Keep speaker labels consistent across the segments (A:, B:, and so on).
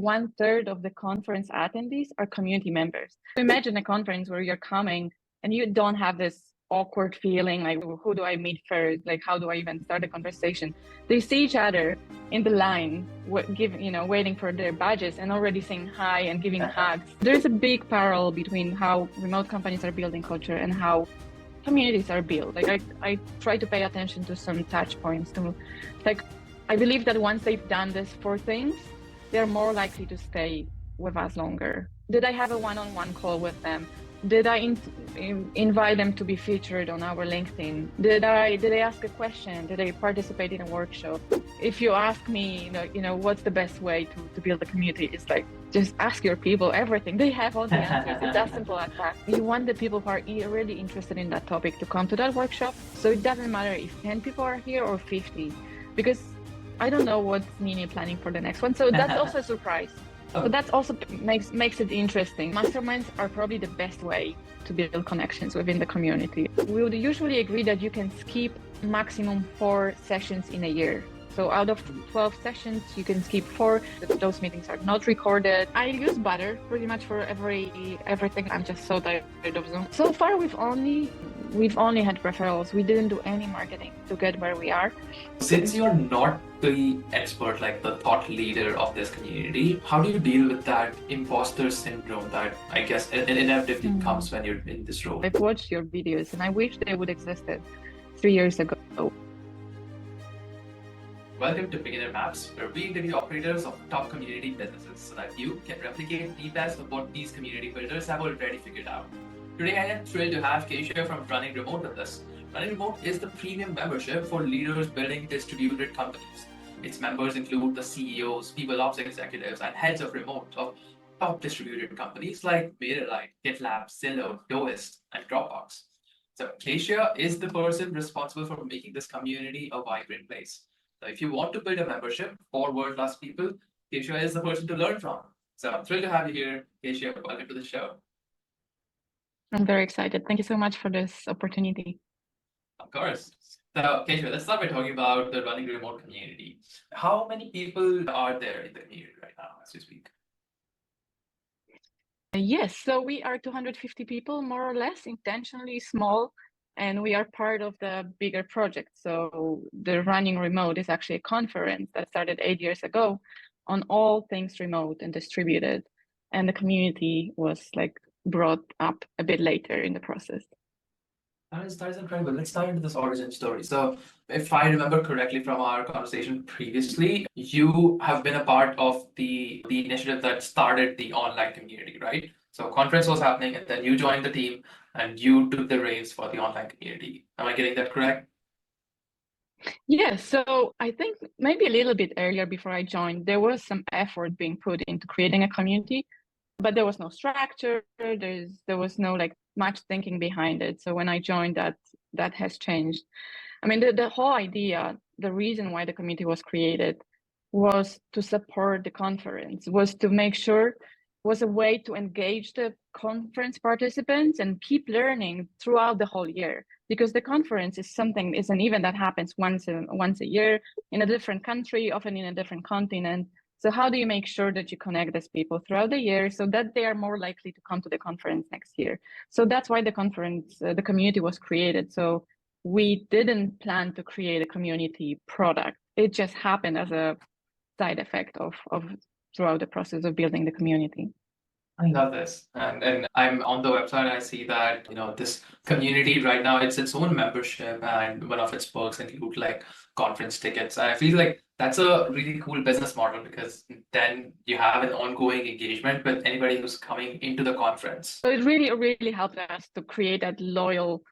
A: 1/3 of the conference attendees are community members. Imagine a conference where you're coming and you don't have this awkward feeling like, who do I meet first? Like, how do I even start a conversation? They see each other in the line, waiting for their badges and already saying hi and giving hugs. There's a big parallel between how remote companies are building culture and how communities are built. Like I try to pay attention to some touch points to, like, I believe that once they've done these 4 things, they're more likely to stay with us longer. Did I have a one-on-one call with them? Did I invite them to be featured on our LinkedIn? Did I ask a question? Did I participate in a workshop? If you ask me, what's the best way to build a community? It's like, just ask your people everything. They have all the answers. It's as simple as that. You want the people who are really interested in that topic to come to that workshop. So it doesn't matter if 10 people are here or 50, because I don't know what Nini planning for the next one. So that's also a surprise. So that also makes it interesting. Masterminds are probably the best way to build connections within the community. We would usually agree that you can skip maximum 4 sessions in a year. So out of 12 sessions, you can skip 4. Those meetings are not recorded. I use Butter pretty much for everything. I'm just so tired of Zoom. So far, we've only had referrals. We didn't do any marketing to get where we are.
B: Since you're not the expert, like the thought leader of this community, how do you deal with that imposter syndrome that I guess inevitably comes when you're in this role?
A: I've watched your videos and I wish they would existed 3 years ago.
B: Welcome to Beginner Maps, where we interview operators of top community businesses so that you can replicate the best of what these community builders have already figured out. Today, I am thrilled to have Kasia from Running Remote with us. Running Remote is the premium membership for leaders building distributed companies. Its members include the CEOs, people ops executives, and heads of remote of top distributed companies like MailerLite, GitLab, Zillow, Doist, and Dropbox. So Kasia is the person responsible for making this community a vibrant place. So if you want to build a membership for world-class people, Kasia is the person to learn from. So I'm thrilled to have you here, Kasia. Welcome to the show.
A: I'm very excited. Thank you so much for this opportunity.
B: Of course. So, Kasia, let's start by talking about the Running Remote community. How many people are there in the community right now as we speak?
A: Yes, so we are 250 people, more or less, intentionally small, and we are part of the bigger project. So the Running Remote is actually a conference that started 8 years ago on all things remote and distributed, and the community was like brought up a bit later in the process.
B: That is incredible. Let's dive into this origin story. So if I remember correctly from our conversation previously, you have been a part of the initiative that started the online community, right? So conference was happening and then you joined the team and you took the reins for the online community. Am I getting that correct?
A: Yes, so I think maybe a little bit earlier before I joined, there was some effort being put into creating a community, but there was no structure. There was no like much thinking behind it. So when I joined, that has changed. I mean, the whole idea, the reason why the community was created was to support the conference, was to make sure, was a way to engage the conference participants and keep learning throughout the whole year. Because the conference is an event that happens once a year in a different country, often in a different continent. So how do you make sure that you connect these people throughout the year so that they are more likely to come to the conference next year? So that's why the conference, the community was created. So we didn't plan to create a community product. It just happened as a side effect of throughout the process of building the community.
B: I love this. And I'm on the website and I see that, this community right now, it's its own membership and one of its perks include like conference tickets. And I feel like that's a really cool business model because then you have an ongoing engagement with anybody who's coming into the conference.
A: So it really helped us to create that loyal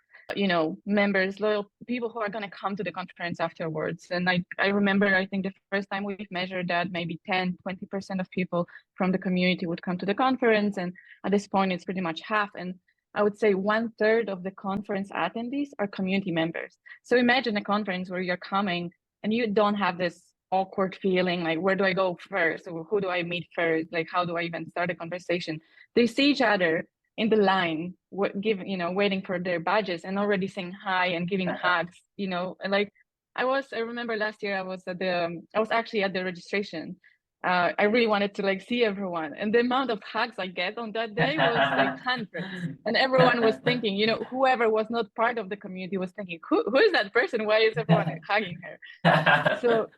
A: members, loyal people who are going to come to the conference afterwards. And I remember, I think the first time we've measured that maybe 10-20% of people from the community would come to the conference. And at this point, it's pretty much half. And I would say 1/3 of the conference attendees are community members. So imagine a conference where you're coming and you don't have this awkward feeling like, where do I go first? Or who do I meet first? Like, how do I even start a conversation? They see each other in the line, waiting for their badges and already saying hi and giving hugs, and like I remember last year I was actually at the registration I really wanted to like see everyone. And the amount of hugs I get on that day was like hundreds. And everyone was thinking, you know, whoever was not part of the community was thinking, who is that person? Why is everyone hugging her? So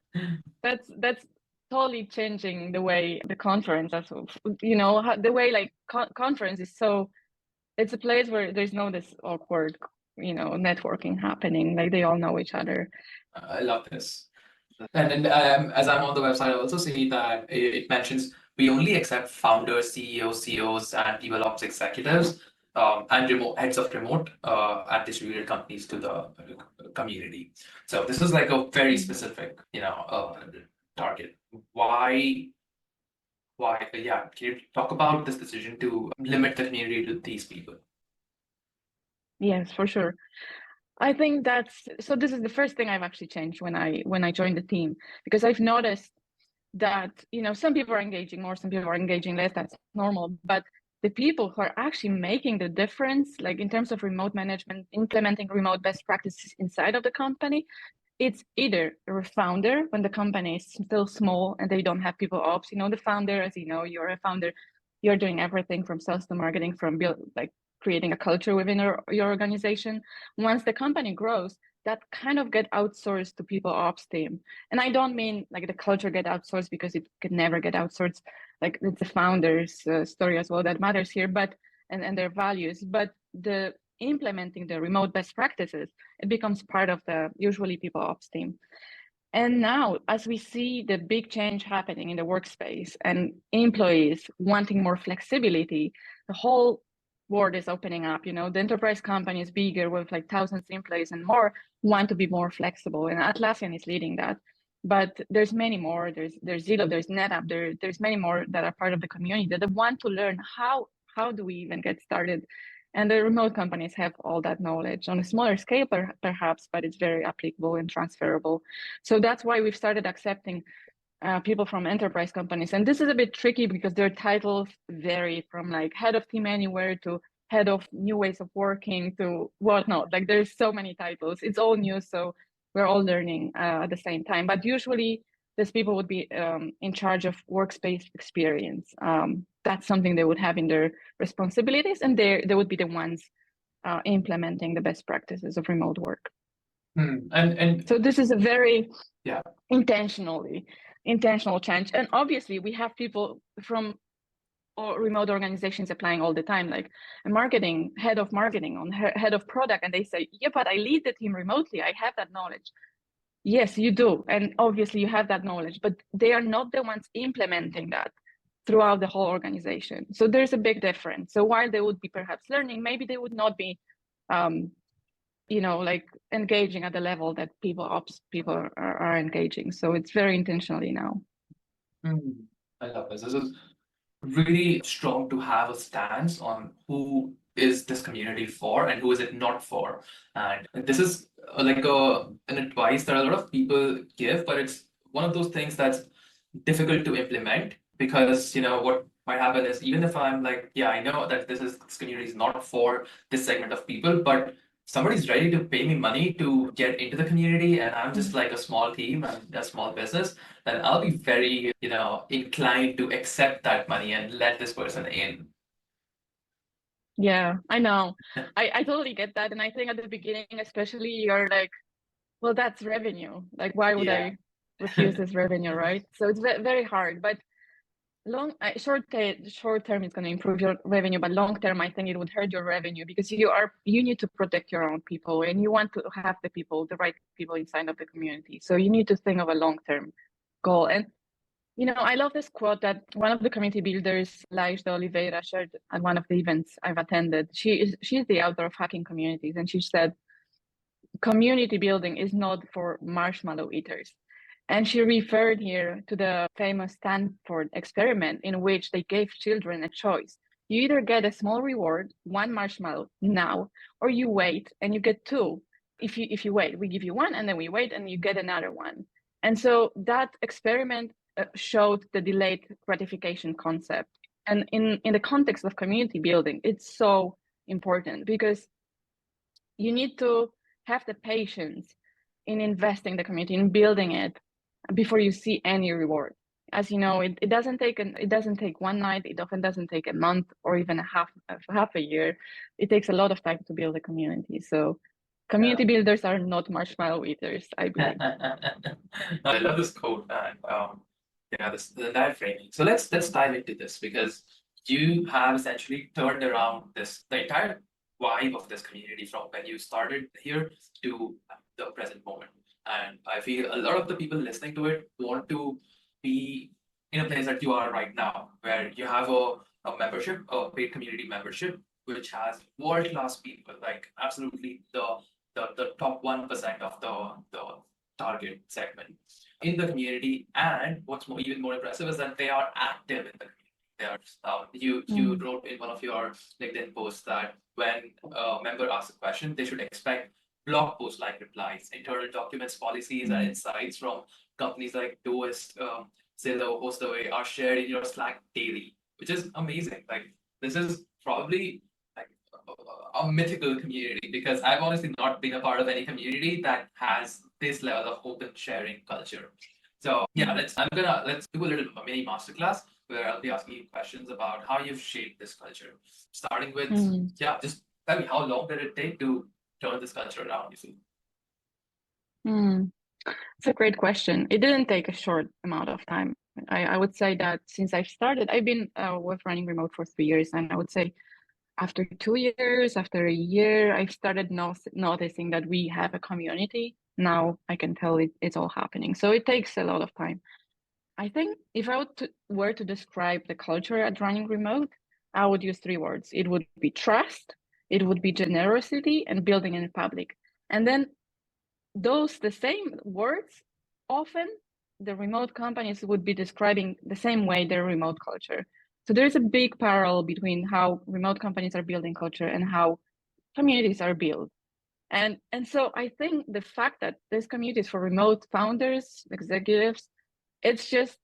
A: that's totally changing the way the conference, you know, the way like conference is so, it's a place where there's no this awkward, you know, networking happening. Like they all know each other.
B: I love this. And as I'm on the website, I also see that it mentions we only accept founders, CEOs, COs, and people ops executives, and remote heads of remote and distributed companies to the community. So this is like a very specific, you know, target. Why? Yeah, can you talk about this decision to limit the community to these people?
A: Yes, for sure. I think that's, so this is the first thing I've actually changed when I joined the team, because I've noticed that, you know, some people are engaging more, some people are engaging less, that's normal. But the people who are actually making the difference, like in terms of remote management, implementing remote best practices inside of the company, it's either a founder when the company is still small and they don't have people ops. You know, the founder, as you know, you're a founder, you're doing everything from sales to marketing, from like creating a culture within your organization. Once the company grows, that kind of get outsourced to people ops team. And I don't mean like the culture get outsourced, because it could never get outsourced. Like it's the founder's story as well that matters here, but and their values. But the implementing the remote best practices, it becomes part of the usually people ops team. And now, as we see the big change happening in the workspace and employees wanting more flexibility, the whole world is opening up. You know, the enterprise companies bigger with like thousands of employees and more want to be more flexible, and Atlassian is leading that. But there's many more. There's Zillow, there's NetApp, there's many more that are part of the community that want to learn how do we even get started. And the remote companies have all that knowledge on a smaller scale, perhaps, but it's very applicable and transferable. So that's why we've started accepting people from enterprise companies. And this is a bit tricky because their titles vary from like head of team anywhere to head of new ways of working to whatnot. Like there's so many titles. It's all new, so we're all learning at the same time. But usually these people would be in charge of workspace experience. That's something they would have in their responsibilities, and they would be the ones implementing the best practices of remote work.
B: And
A: so this is a very
B: yeah,
A: intentional change. And obviously we have people from remote organizations applying all the time, like a marketing head of marketing on head of product, and they say, yeah, but I lead the team remotely, I have that knowledge. Yes, you do, and obviously you have that knowledge, but they are not the ones implementing that throughout the whole organization. So there's a big difference. So while they would be perhaps learning, maybe they would not be you know, like engaging at the level that people ops people are engaging. So it's very intentionally now.
B: I love this. This is really strong to have a stance on who is this community for and who is it not for. And this is like an advice that a lot of people give, but it's one of those things that's difficult to implement, because you know what might happen is, even if I'm like, yeah, I know that this community is not for this segment of people, but somebody's ready to pay me money to get into the community, and I'm just like a small team and a small business, then I'll be very, you know, inclined to accept that money and let this person in.
A: Yeah, I know. I totally get that. And I think at the beginning, especially, you're like, well, that's revenue. Like, why would
B: Yeah.
A: I refuse this revenue, right? So it's very hard. But short term is going to improve your revenue, but long term, I think it would hurt your revenue, because you need to protect your own people, and you want to have the right people inside of the community. So you need to think of a long term goal. And you know, I love this quote that one of the community builders, Laís de Oliveira, shared at one of the events I've attended. She's the author of Hacking Communities, and she said, community building is not for marshmallow eaters. And she referred here to the famous Stanford experiment, in which they gave children a choice. You either get a small reward, one marshmallow now, or you wait and you get two. If you wait, we give you one, and then we wait and you get another one. And so that experiment showed the delayed gratification concept. And in the context of community building, it's so important, because you need to have the patience in investing the community, in building it, before you see any reward. As you know, it doesn't take one night. It often doesn't take a month or even half a year. It takes a lot of time to build a community. So community builders are not marshmallow eaters, I believe.
B: I love this quote, and the entire framing. So let's dive into this, because you have essentially turned around the entire vibe of this community from when you started here to the present moment. And I feel a lot of the people listening to it want to be in a place that you are right now, where you have a membership, a paid community membership, which has world-class people, like absolutely the top 1% of the target segment in the community. And what's even more impressive is that they are active in the community. They are, you wrote in one of your LinkedIn posts that when a member asks a question, they should expect blog post like replies, internal documents, policies, and insights from companies like Doist, Zillow, Hostaway are shared in your Slack daily, which is amazing. Like, this is probably like a mythical community, because I've honestly not been a part of any community that has this level of open sharing culture. So yeah, let's do a little mini masterclass where I'll be asking you questions about how you've shaped this culture. Starting with just tell me, how long did it take to turn this culture around, you see?
A: It's a great question. It didn't take a short amount of time. I would say that since I've started, I've been with running remote for 3 years, and I would say after 2 years, after a year, I've started noticing that we have a community. Now I can tell it's all happening. So it takes a lot of time. I think if I were to describe the culture at running remote, I would use 3 words. It would be trust, it would be generosity, and building in public. And then the same words, often the remote companies would be describing the same way their remote culture. So there's a big parallel between how remote companies are building culture and how communities are built. And so I think the fact that this community is for remote founders, executives, it's just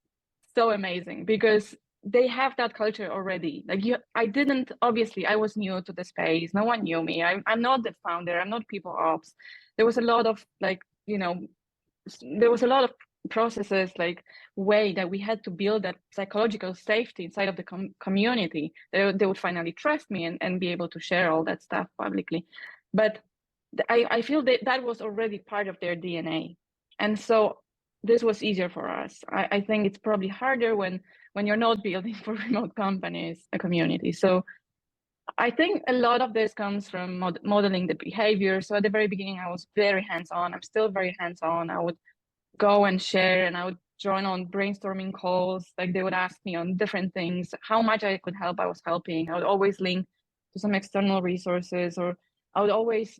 A: so amazing, because they have that culture already. Like obviously I was new to the space. No one knew me. I'm not the founder. I'm not people ops. There was a lot of there was a lot of processes, like way that we had to build that psychological safety inside of the community. They would finally trust me and be able to share all that stuff publicly. But I feel that was already part of their DNA. And so this was easier for us. I think it's probably harder when you're not building for remote companies, a community. So I think a lot of this comes from modeling the behavior. So at the very beginning, I was very hands-on. I'm still very hands-on. I would go and share, and I would join on brainstorming calls. Like, they would ask me on different things, how much I could help, I was helping. I would always link to some external resources, or I would always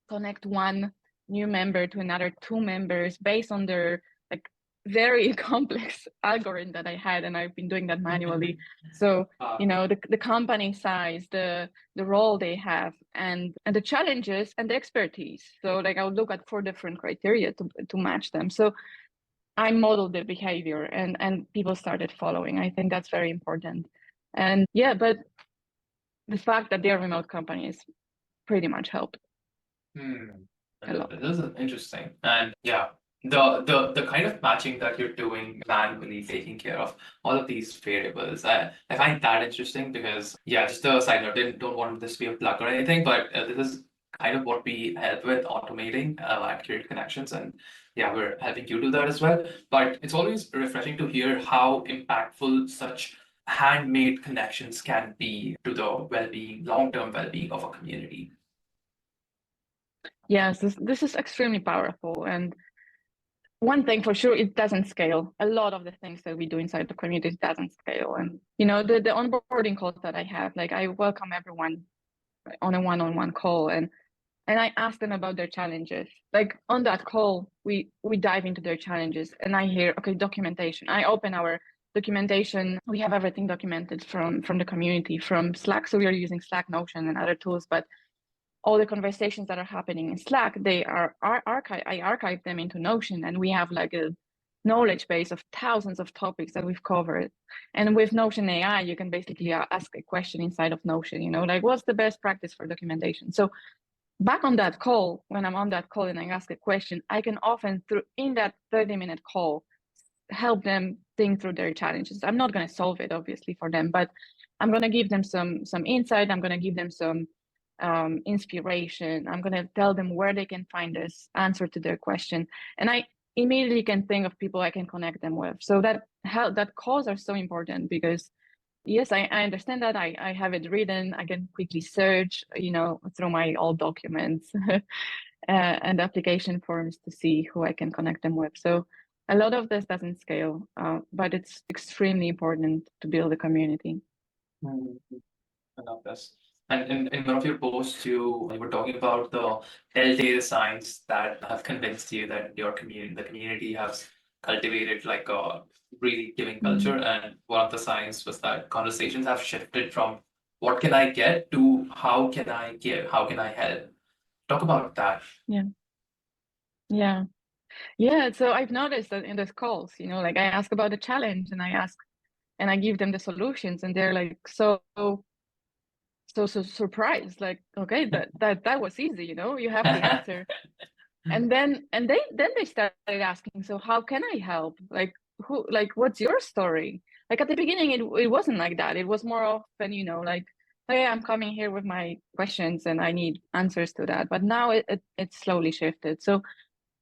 A: connect one new member to another 2 members based on their like very complex algorithm that I had, and I've been doing that manually. So the company size, the role they have, and the challenges and the expertise. So like I would look at 4 different criteria to match them. So I modeled the behavior, and people started following. I think that's very important. And yeah, but the fact that they're remote companies pretty much helped. A lot.
B: This is interesting. And yeah, the kind of matching that you're doing manually, taking care of all of these variables, I find that interesting, because just a side note, don't want this to be a plug or anything, but this is kind of what we help with, automating and create connections, and we're helping you do that as well. But it's always refreshing to hear how impactful such handmade connections can be to the well-being, long-term well-being of a community.
A: Yes, this is extremely powerful. And one thing for sure, it doesn't scale. A lot of the things that we do inside the community doesn't scale. And the onboarding calls that I have, like, I welcome everyone on a one-on-one call, and I ask them about their challenges. Like, on that call, we dive into their challenges, and I hear, okay, documentation. I open our documentation. We have everything documented from the community, from Slack. So we are using Slack, Notion, and other tools, but all the conversations that are happening in Slack, they are archived. I archive them into Notion, and we have like a knowledge base of thousands of topics that we've covered. And with Notion AI, you can basically ask a question inside of Notion, like, what's the best practice for documentation? So back on that call, when I'm on that call and I ask a question, I can often, in that 30-minute call, help them think through their challenges. I'm not going to solve it, obviously, for them, but I'm going to give them some insight. I'm going to give them some inspiration. I'm going to tell them where they can find this answer to their question. And I immediately can think of people I can connect them with. So that calls are so important, because yes, I understand that. I have it written. I can quickly search, through my old documents and application forms to see who I can connect them with. So a lot of this doesn't scale, but it's extremely important to build a community.
B: I love this. And in one of your posts, you were talking about the telltale signs that have convinced you that the community has cultivated like a really giving culture. And one of the signs was that conversations have shifted from what can I get to how can I give, how can I help. Talk about that.
A: Yeah. So I've noticed that in those calls, like I ask about the challenge and I give them the solutions, and they're like so surprised, like, okay, that was easy, you have the answer. And then they started asking, so how can I help? Like, what's your story? Like at the beginning, it wasn't like that. It was more often, like, hey, I'm coming here with my questions and I need answers to that. But now it's slowly shifted. So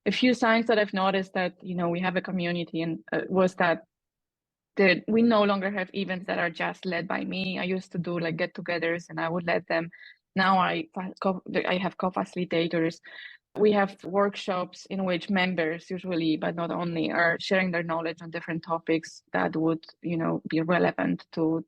A: a few signs that I've noticed that, we have a community, and was that we no longer have events that are just led by me. I used to do like get-togethers and I would let them. Now I have co-facilitators. We have workshops in which members usually, but not only, are sharing their knowledge on different topics that would, be relevant to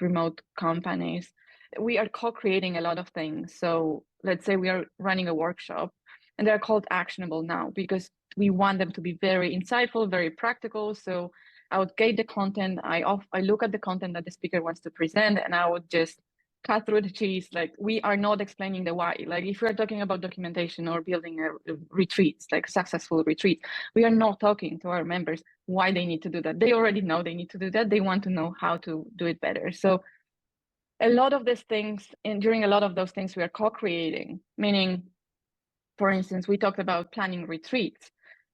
A: remote companies. We are co-creating a lot of things. So let's say we are running a workshop, and they're called Actionable now because we want them to be very insightful, very practical. So I would gate the content. I look at the content that the speaker wants to present, and I would just cut through the cheese. Like, we are not explaining the why. Like, if we're talking about documentation or building retreats, like successful retreats, we are not talking to our members why they need to do that. They already know they need to do that. They want to know how to do it better. So a lot of these things, and during a lot of those things, we are co-creating, meaning, for instance, we talked about planning retreats.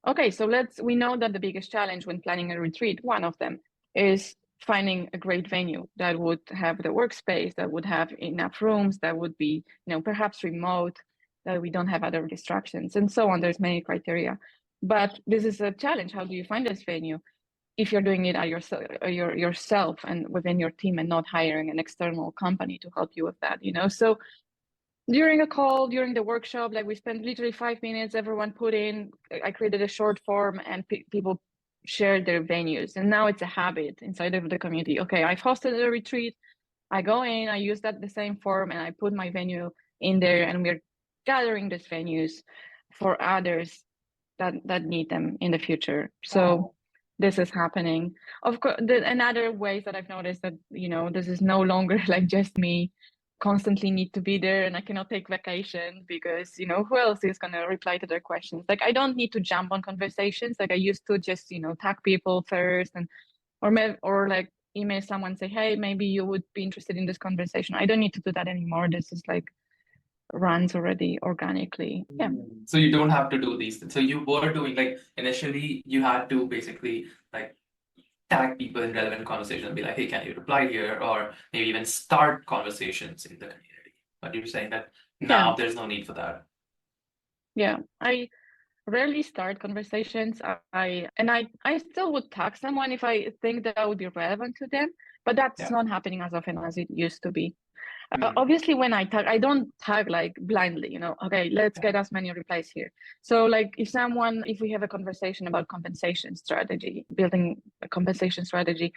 A: Okay, so we know that the biggest challenge when planning a retreat, one of them, is finding a great venue that would have the workspace, that would have enough rooms, that would be, perhaps remote, that we don't have other distractions, and so on. There's many criteria. But this is a challenge. How do you find this venue if you're doing it yourself and within your team, and not hiring an external company to help you with that, So during the workshop, like, we spent literally 5 minutes, everyone I created a short form, and people shared their venues. And now it's a habit inside of the community. Okay, I've hosted a retreat. I go in, I use the same form, and I put my venue in there, and we're gathering these venues for others that need them in the future. So this is happening. Of course, another ways that I've noticed that, this is no longer like just me constantly need to be there, and I cannot take vacation because, who else is going to reply to their questions? Like, I don't need to jump on conversations. Like, I used to just, tag people first, or like email someone, say, hey, maybe you would be interested in this conversation. I don't need to do that anymore. This is like runs already organically. Yeah.
B: So you don't have to do these things. So you were doing, like, initially you had to basically like tag people in relevant conversations and be like, hey, can you reply here? Or maybe even start conversations in the community. But you're saying that now there's no need for that.
A: Yeah, I rarely start conversations. I still would tag someone if I think that would be relevant to them, but that's not happening as often as it used to be. Obviously, when I tag, I don't tag like blindly, okay, let's get as many replies here. So like, if we have a conversation about compensation strategy, building a compensation strategy,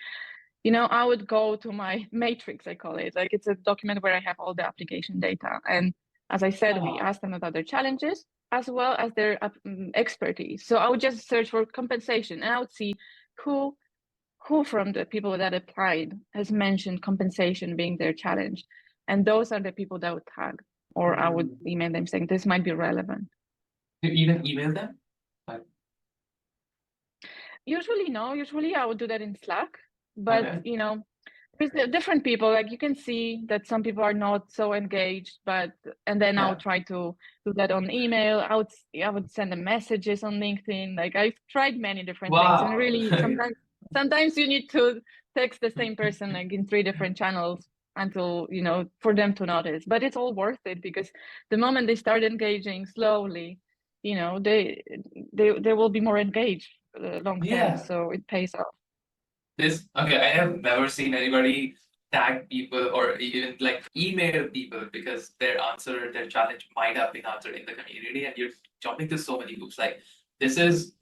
A: I would go to my matrix, I call it. Like, it's a document where I have all the application data. And as I said, we ask them about their challenges as well as their expertise. So I would just search for compensation, and I would see who from the people that applied has mentioned compensation being their challenge. And those are the people that I would tag, or I would email them saying this might be relevant.
B: You even email them?
A: Usually no. Usually I would do that in Slack, but There's different people, like you can see that some people are not so engaged, and then I'll try to do that on email. I would send them messages on LinkedIn. Like I've tried many different things, and really sometimes you need to text the same person like in 3 different channels until, for them to notice. But it's all worth it, because the moment they start engaging slowly, they will be more engaged long term. So it pays off.
B: Okay, I have never seen anybody tag people or even like email people because their challenge might have been answered in the community, and you're jumping to so many loops. Like, this is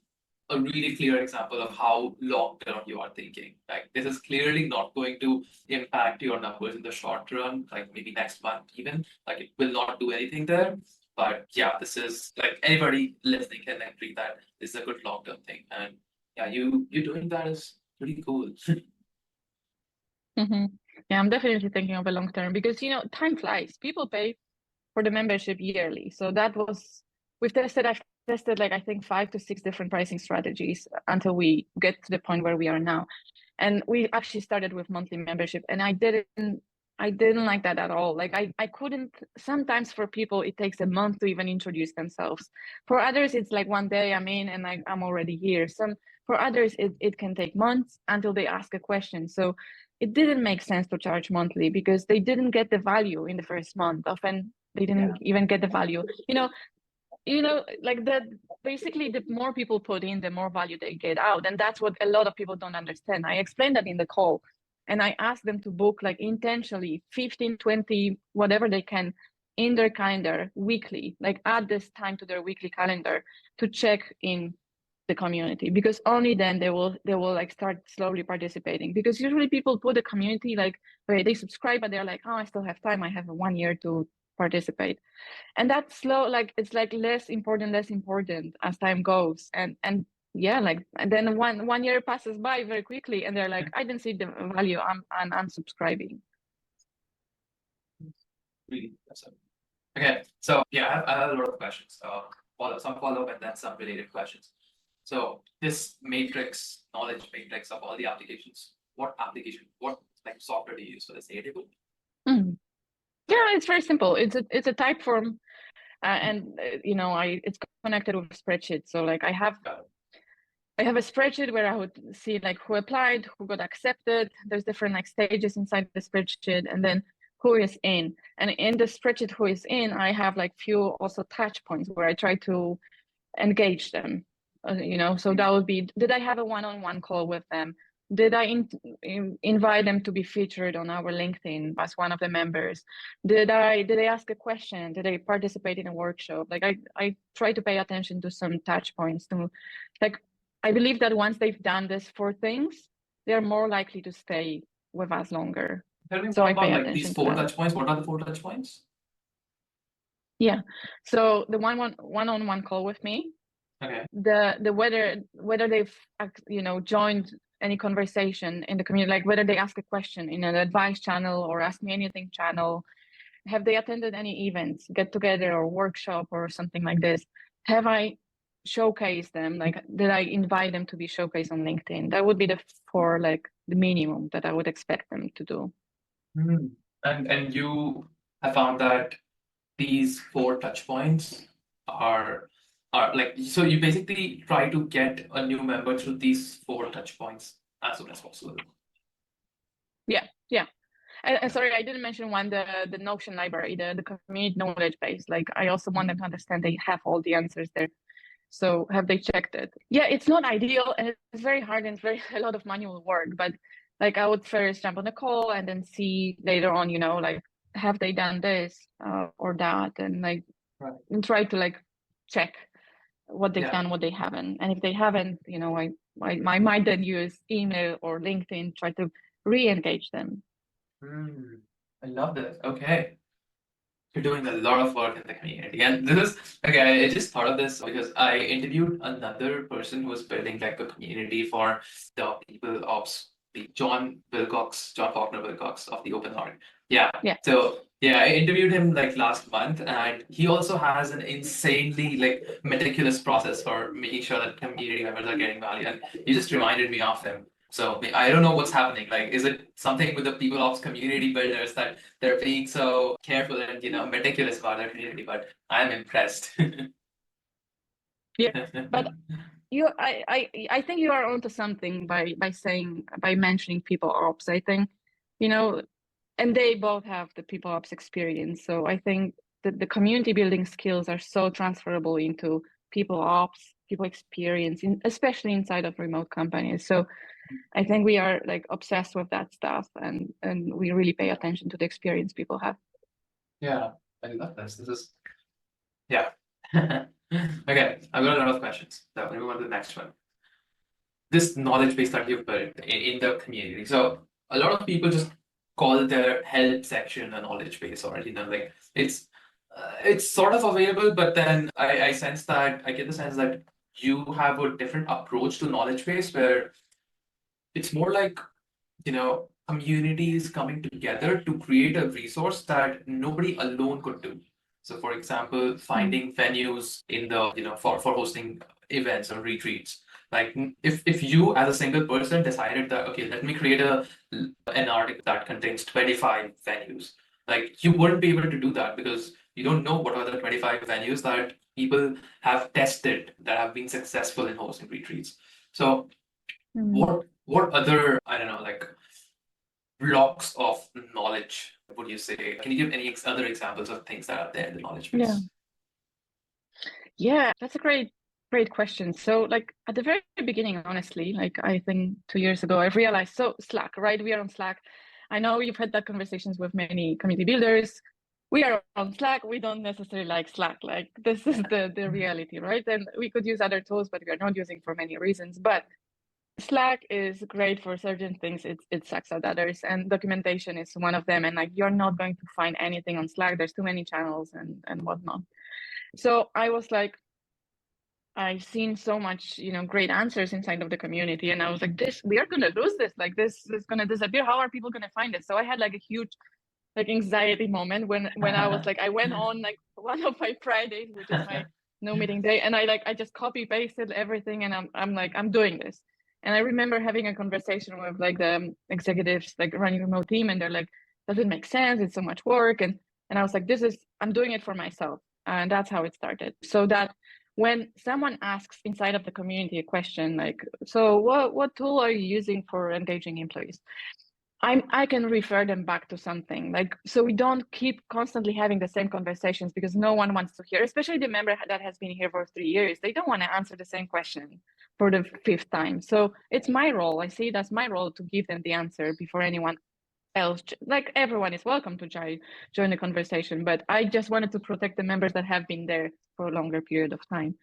B: a really clear example of how long term you are thinking. Like, this is clearly not going to impact your numbers in the short run, like maybe next month even. Like, it will not do anything there. But yeah, this is like anybody listening can agree that this is a good long term thing. And yeah, you doing that is pretty cool.
A: Mm-hmm. Yeah, I'm definitely thinking of a long term, because time flies. People pay for the membership yearly. So I've tested like I think 5 to 6 different pricing strategies until we get to the point where we are now. And we actually started with monthly membership, and I didn't like that at all. Like I couldn't. Sometimes for people it takes a month to even introduce themselves. For others it's like one day I'm in and I'm already here. For others it can take months until they ask a question. So it didn't make sense to charge monthly, because they didn't get the value in the first month. Often they didn't even get the value. Like that. Basically, the more people put in, the more value they get out, and that's what a lot of people don't understand. I explained that in the call, and I asked them to book like intentionally 15, 20, whatever they can in their calendar weekly, like add this time to their weekly calendar to check in the community, because only then they will like start slowly participating. Because usually people put the community like, okay, they subscribe, but they're like, oh, I still have time, I have 1 year to participate. And that's slow, like it's like less important as time goes. And yeah, like, and then one year passes by very quickly, and they're like, I didn't see the value, I'm unsubscribing.
B: Really awesome. Okay, so yeah, I have a lot of questions. Some follow-up and then some related questions. So this knowledge matrix of all the applications, what like software do you use for this? Actionable?
A: Yeah, it's very simple. It's a type form, and it's connected with a spreadsheet. So like I have a spreadsheet where I would see like who applied, who got accepted. There's different like stages inside the spreadsheet, and then who is in. And in the spreadsheet who is in, I have like few also touch points where I try to engage them. So that would be, did I have a one-on-one call with them? Did I invite them to be featured on our LinkedIn as one of the members? Did I ask a question? Did they participate in a workshop? Like I try to pay attention to some touch points to, like, I believe that once they've done this 4 things, they're more likely to stay with us longer.
B: Tell me more about like these 4 touch points. What are the 4 touch points? Yeah.
A: So the one-on-one call with me.
B: Okay.
A: The whether they've joined any conversation in the community, like whether they ask a question in an advice channel or ask me anything channel. Have they attended any events, get together or workshop or something like this? Have I showcased them? Like, did I invite them to be showcased on LinkedIn? That would be the 4, like the minimum that I would expect them to do.
B: And you have found that these 4 touch points are like, so you basically try to get a new member through these 4 touch points as soon as possible. Yeah.
A: And sorry, I didn't mention the Notion library, the community knowledge base. Like, I also want them to understand they have all the answers there. So have they checked it? Yeah, it's not ideal, and it's very hard, and it's a lot of manual work. But like, I would first jump on a call and then see later on, like, have they done this or that, and like, and try to like check what they've done, what they haven't. And if they haven't, I might then use email or LinkedIn, try to re-engage them.
B: I love this. Okay. You're doing a lot of work in the community. And this is, okay, I just thought of this because I interviewed another person who was building like a community for the people ops, John Faulkner Wilcox of the Open Heart. Yeah. So yeah, I interviewed him like last month, and he also has an insanely like meticulous process for making sure that community members are getting value. And you just reminded me of him. So I don't know what's happening. Like, is it something with the people ops community builders that they're being so careful and meticulous about their community? But I'm impressed.
A: Yeah, but I think you are onto something by mentioning people ops. I think, and they both have the people ops experience. So I think that the community building skills are so transferable into people ops, people experience, especially inside of remote companies. So I think we are like obsessed with that stuff, and we really pay attention to the experience people have.
B: Yeah, I love this. This is yeah. Okay, I've got a lot of questions. So let me move on to the next one. This knowledge base that you've built in the community. So a lot of people just call their help section a knowledge base, or like it's sort of available, but then I sense that I get the sense that you have a different approach to knowledge base where it's more like communities coming together to create a resource that nobody alone could do. So, for example, finding venues in the for hosting events or retreats. Like if you as a single person decided that okay, let me create an article that contains 25 venues, like you wouldn't be able to do that because you don't know what are the 25 venues that people have tested that have been successful in hosting retreats. So what other, I don't know, like blocks of knowledge would you say? Can you give any other examples of things that are there in the knowledge base?
A: Yeah, that's a great question. So like at the very beginning, honestly, like I think 2 years ago, I've realized, so Slack, right? We are on Slack. I know you've had that conversations with many community builders. We are on Slack. We don't necessarily like Slack. Like this is the reality, right? And we could use other tools, but we are not using for many reasons. But Slack is great for certain things. It sucks at others, and documentation is one of them. And like you're not going to find anything on Slack. There's too many channels and whatnot. So I was like, I've seen so much, great answers inside of the community, and I was like, we are gonna lose this. Like this is gonna disappear. How are people gonna find it? So I had like a huge like anxiety moment when I was like, I went on like one of my Fridays, which is my no meeting day, and I just copy pasted everything, and I'm like, I'm doing this. And I remember having a conversation with like the executives like running remote team, and they're like, does it make sense? It's so much work, and I was like, I'm doing it for myself, and that's how it started. So that when someone asks inside of the community a question like, so what tool are you using for engaging employees? I can refer them back to something like, so we don't keep constantly having the same conversations because no one wants to hear, especially the member that has been here for 3 years. They don't want to answer the same question for the fifth time. So it's my role. I see it as my role to give them the answer before anyone else. Like everyone is welcome to join the conversation, but I just wanted to protect the members that have been there for a longer period of time.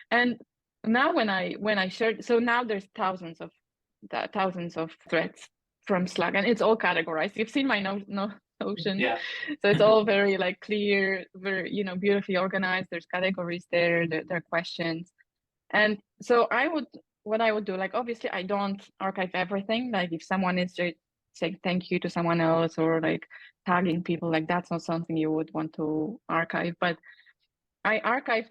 A: And now when I shared, so now there's thousands of threads from Slack, and it's all categorized. You've seen my Notion.
B: Yeah.
A: So it's all very like clear, very, beautifully organized. There's categories there, there are questions. And so what I would do, like, obviously I don't archive everything. Like if someone is just saying thank you to someone else or like tagging people, like that's not something you would want to archive. But I archive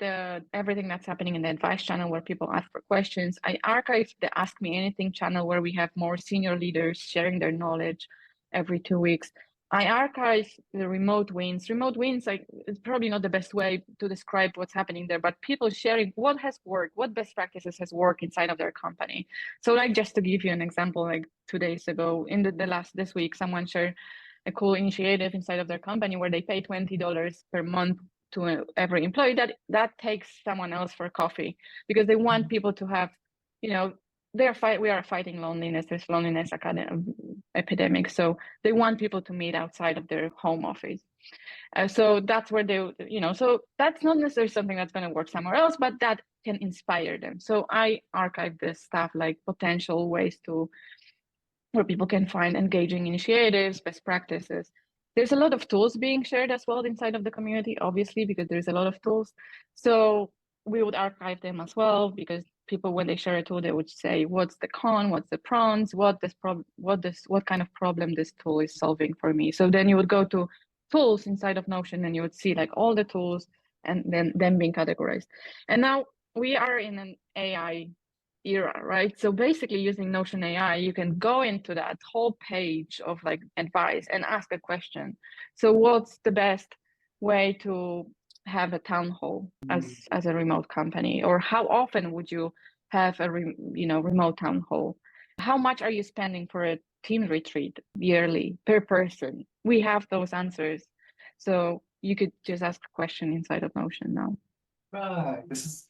A: everything that's happening in the advice channel where people ask for questions. I archive the Ask Me Anything channel where we have more senior leaders sharing their knowledge every 2 weeks. I archive the remote wins. Remote wins, like, it's probably not the best way to describe what's happening there, but people sharing what has worked, what best practices has worked inside of their company. So like, just to give you an example, like 2 days ago, in this week, someone shared a cool initiative inside of their company where they pay $20 per month to every employee that takes someone else for coffee because they want people to have, we are fighting loneliness. There's loneliness epidemic, so they want people to meet outside of their home office. So that's where they, so that's not necessarily something that's going to work somewhere else, but that can inspire them. So I archive this stuff, like potential ways where people can find engaging initiatives, best practices. There's a lot of tools being shared as well inside of the community, obviously, because there's a lot of tools. So we would archive them as well, because people, when they share a tool, they would say, what's the con, what's the pros, what kind of problem this tool is solving for me. So then you would go to tools inside of Notion and you would see like all the tools and then them being categorized. And now we are in an AI era, right? So basically using Notion AI, you can go into that whole page of like advice and ask a question. So what's the best way to have a town hall as a remote company? Or how often would you have a remote town hall? How much are you spending for a team retreat yearly per person? We have those answers. So you could just ask a question inside of Notion now.
B: Right. This is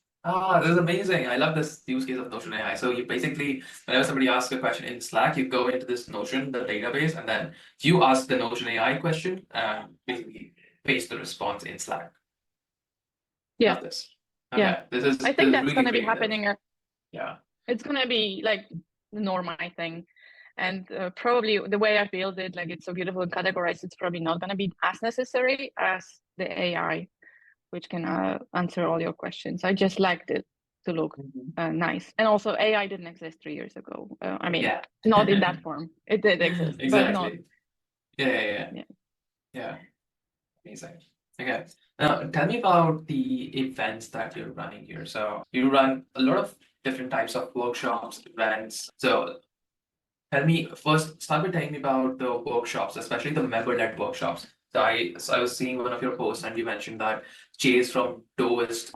B: amazing. I love this use case of Notion AI. So you basically, whenever somebody asks a question in Slack, you go into this Notion, the database, and then you ask the Notion AI question and basically paste the response in Slack.
A: Yeah.
B: Love this. Okay.
A: Yeah.
B: This is
A: I think that's
B: really
A: going to be
B: creative.
A: happening.
B: Yeah.
A: It's going to be like the norm, I think. And probably the way I build it, like it's so beautiful and categorized, it's probably not going to be as necessary as the AI, which can answer all your questions. I just liked it to look nice. And also AI didn't exist 3 years ago. I mean,
B: Yeah.
A: not in that form. It did exist, but not.
B: Exactly. Yeah. Amazing. Okay. Now, tell me about the events that you're running here. So you run a lot of different types of workshops, events. So start with telling me about the workshops, especially the member-led workshops. So I was seeing one of your posts and you mentioned that Chase from Toast,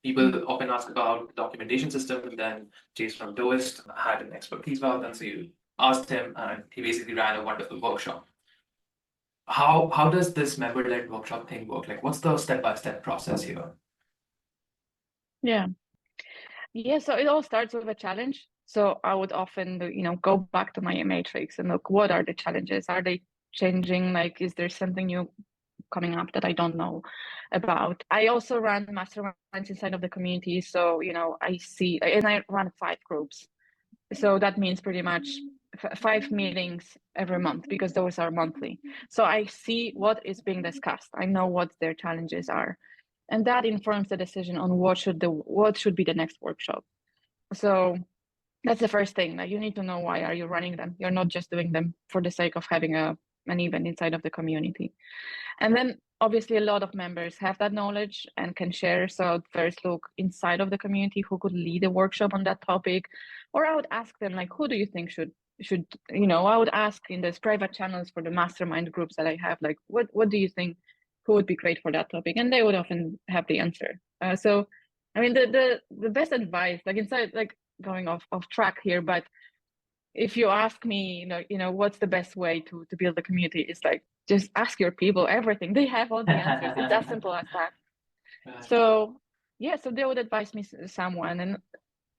B: people often ask about documentation system, and then Chase from Toast had an expertise about that. So you asked him and he basically ran a wonderful workshop. How does this member-led workshop thing work? Like, what's the step-by-step process here?
A: Yeah. So it all starts with a challenge. So I would often, go back to my matrix and look, what are the challenges? Are they changing? Like, is there something new coming up that I don't know about? I also run masterminds inside of the community. So, I see, and I run 5 groups. So that means pretty much 5 meetings every month because those are monthly. So I see what is being discussed. I know what their challenges are. And that informs the decision on what should be the next workshop. So that's the first thing. Like, you need to know why are you running them. You're not just doing them for the sake of having an event inside of the community. And then obviously a lot of members have that knowledge and can share. So I'd first look inside of the community who could lead a workshop on that topic, or I would ask them, like, who do you think should I would ask in these private channels for the mastermind groups that I have, like, what do you think, who would be great for that topic? And they would often have the answer. So I mean, the best advice, like, inside, like, going off track here, but if you ask me, what's the best way to build a community, it's like, just ask your people everything. They have all the answers. It's as simple as that. So yeah, so they would advise me someone,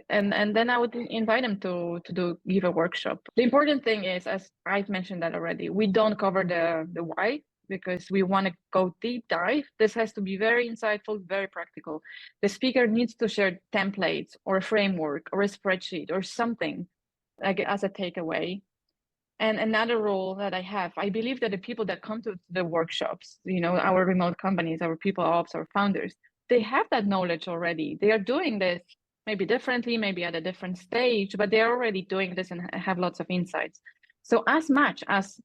A: and then I would invite them to give a workshop. The important thing is, as I've mentioned that already, we don't cover the why, because we want to go deep dive. This has to be very insightful, very practical. The speaker needs to share templates or a framework or a spreadsheet or something, like, as a takeaway. And another rule that I have, I believe that the people that come to the workshops, our remote companies, our people ops, our founders, they have that knowledge already. They are doing this maybe differently, maybe at a different stage, but they're already doing this and have lots of insights. So as much as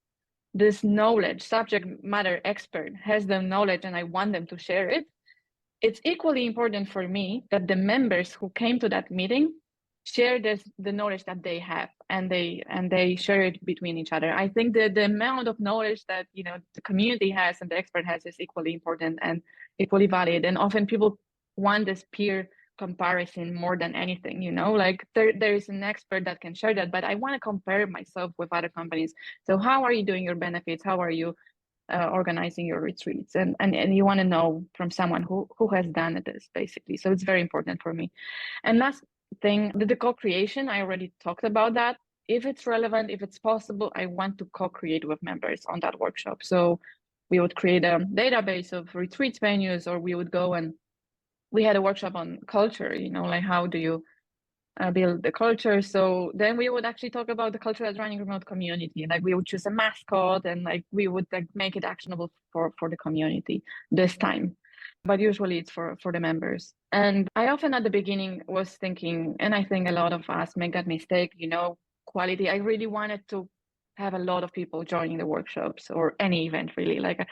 A: this knowledge, subject matter expert has the knowledge and I want them to share it, it's equally important for me that the members who came to that meeting share the knowledge that they have, and they share it between each other. I think that the amount of knowledge that the community has and the expert has is equally important and equally valid. And often people want this peer comparison more than anything. Like, there is an expert that can share that, but I want to compare myself with other companies. So how are you doing your benefits? How are you organizing your retreats? And you want to know from someone who has done this, basically. So it's very important for me. And last thing, the co-creation, I already talked about that. If it's relevant, if it's possible, I want to co-create with members on that workshop. So we would create a database of retreats venues, or we would go, and we had a workshop on culture, like, how do you build the culture? So then we would actually talk about the culture as running remote community. Like, we would choose a mascot, and like we would like make it actionable for the community this time. But usually it's for the members. And I often at the beginning was thinking, and I think a lot of us make that mistake, quality. I really wanted to have a lot of people joining the workshops or any event, really. Like,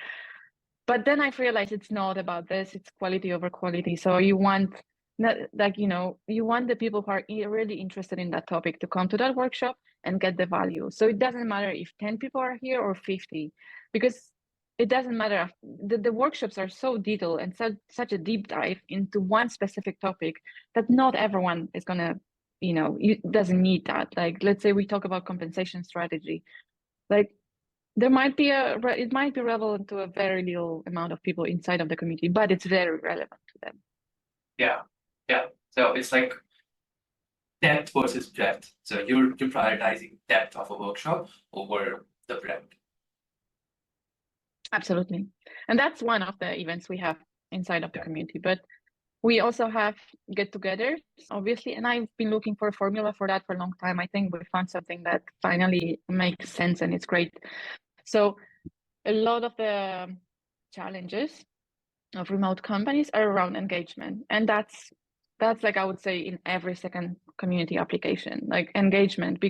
A: but then I realized it's not about this, it's quality over quality. So you want not like, you want the people who are really interested in that topic to come to that workshop and get the value. So it doesn't matter if 10 people are here or 50, because it doesn't matter. The workshops are so detailed and such a deep dive into one specific topic that not everyone is gonna, doesn't need that. Like, let's say we talk about compensation strategy. Like, it might be relevant to a very little amount of people inside of the community, but it's very relevant to them.
B: Yeah. So it's like depth versus breadth. So you're prioritizing depth of a workshop over the breadth.
A: Absolutely. And that's one of the events we have inside of the community. But we also have get-togethers, obviously, and I've been looking for a formula for that for a long time. I think we found something that finally makes sense and it's great. So a lot of the challenges of remote companies are around engagement. And that's like, I would say, in every second community application, like engagement,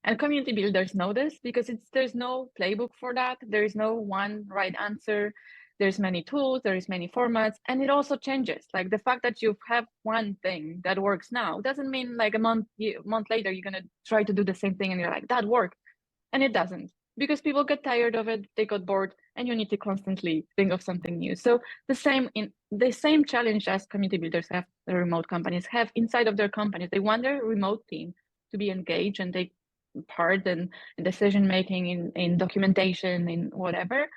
A: and community builders know this because there's no playbook for that. There is no one right answer. There's many tools, there is many formats, and it also changes. Like, the fact that you have one thing that works now doesn't mean like a month later you're gonna try to do the same thing and you're like, that worked. And it doesn't, because people get tired of it, they got bored, and you need to constantly think of something new. So the same challenge as community builders have, the remote companies have inside of their companies. They want their remote team to be engaged and take part in decision making, in documentation, in whatever.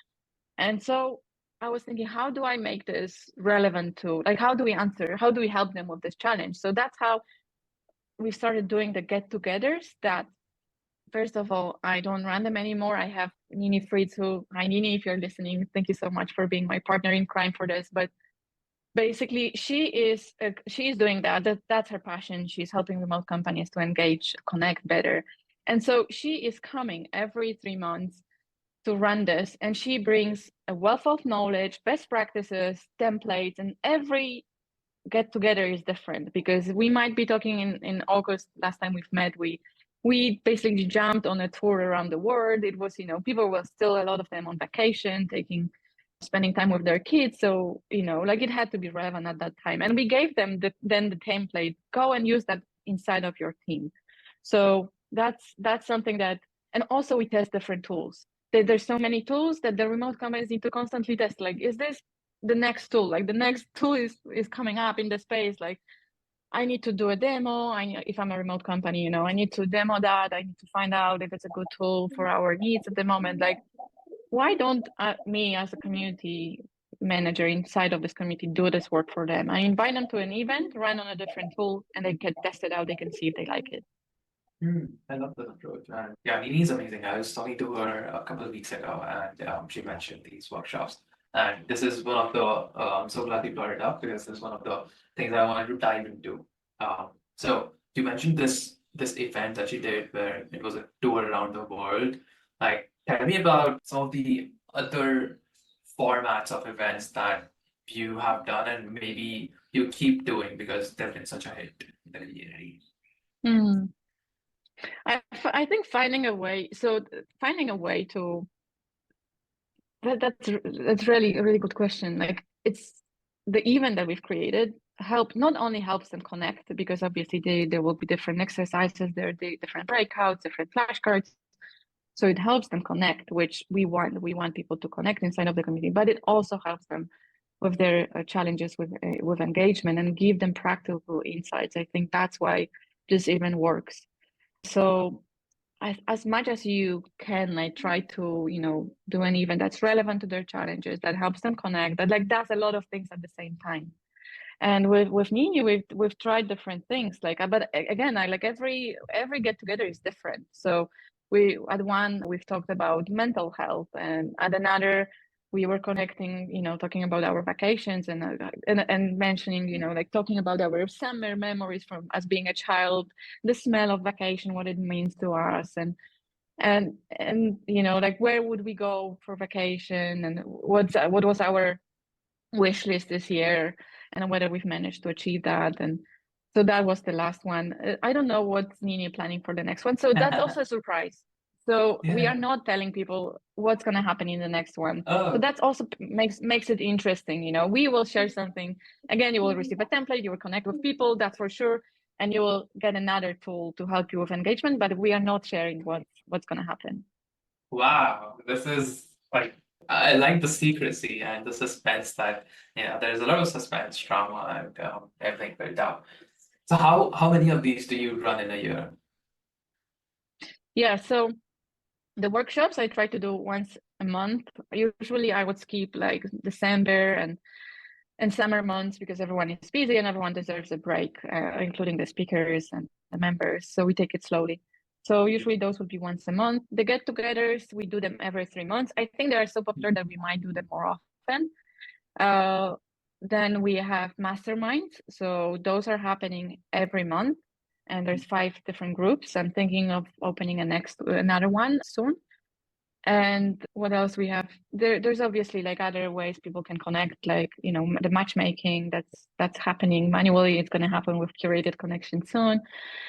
A: And so I was thinking, how do I make this relevant to, like, how do we help them with this challenge? So that's how we started doing the get-togethers. That, first of all, I don't run them anymore. I have Nini Fritz, hi Nini, if you're listening, thank you so much for being my partner in crime for this. But basically, she is doing that. That's her passion. She's helping remote companies to engage, connect better. And so she is coming every 3 months to run this, and she brings a wealth of knowledge, best practices, templates, and every get together is different, because we might be talking in August. Last time we've met, we basically jumped on a tour around the world. It was, people were still, a lot of them on vacation, spending time with their kids. So, like, it had to be relevant at that time. And we gave them the template, go and use that inside of your team. So that's something that, and also we test different tools. There's so many tools that the remote companies need to constantly test. Like, is this the next tool? Like, the next tool is coming up in the space. Like, I need to do a demo. If I'm a remote company, I need to demo that. I need to find out if it's a good tool for our needs at the moment. Like, why don't me as a community manager inside of this community do this work for them? I invite them to an event, run on a different tool, and they can test it out. They can see if they like it.
B: I love that approach. And yeah, Nini is amazing. I was talking to her a couple of weeks ago, and she mentioned these workshops. And this is one of the, I'm so glad you brought it up, because this is one of the things I wanted to dive into. So you mentioned this event that you did where it was a tour around the world. Like, tell me about some of the other formats of events that you have done and maybe you keep doing because they've been such a hit in the community.
A: I think finding a way to that's really a really good question. Like, it's the event that we've created not only helps them connect, because obviously there will be different exercises, there are different breakouts, different flashcards. So it helps them connect, which we want people to connect inside of the community, but it also helps them with their challenges with engagement and give them practical insights. I think that's why this event works. So as much as you can, like, try to, do an event that's relevant to their challenges, that helps them connect, that like does a lot of things at the same time. And with Nini, we've tried different things. Like, but again, every get together is different. So at one we've talked about mental health, and at another we were connecting, talking about our vacations and mentioning, like talking about our summer memories from us being a child, the smell of vacation, what it means to us, and like, where would we go for vacation, and what was our wish list this year, and whether we've managed to achieve that. And so that was the last one. I don't know what Nini planning for the next one. So that's also a surprise. So we
B: Yeah.
A: are not telling people what's going to happen in the next one. So
B: Oh,
A: that's also makes it interesting. We will share something. Again, you will receive a template, you will connect with people, that's for sure. And you will get another tool to help you with engagement, but we are not sharing what's going to happen.
B: wow. This is like, I like the secrecy and the suspense that, there's a lot of suspense, drama, and everything built up. So how many of these do you run in a year?
A: Yeah, so the workshops I try to do once a month. Usually I would skip like December and summer months because everyone is busy and everyone deserves a break, including the speakers and the members. So we take it slowly. So usually those would be once a month. The get-togethers, we do them every 3 months. I think they are so popular that we might do them more often. Then we have masterminds. So those are happening every month. And there's 5 different groups. I'm thinking of opening another one soon. And what else we have? There's obviously like other ways people can connect, like the matchmaking that's happening manually. It's going to happen with curated connection soon.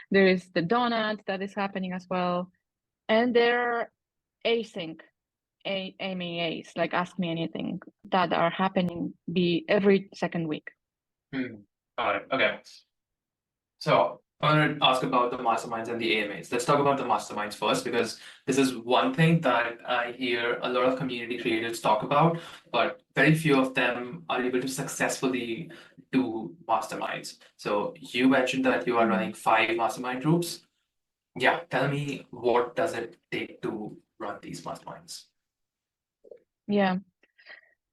A: There is the donut that is happening as well, and there are async AMAs, like Ask Me Anything, that are happening every second week.
B: Got it. Okay. So I want to ask about the masterminds and the AMAs. Let's talk about the masterminds first, because this is one thing that I hear a lot of community creators talk about, but very few of them are able to successfully do masterminds. So you mentioned that you are running 5 mastermind groups. Yeah, tell me, what does it take to run these masterminds?
A: Yeah,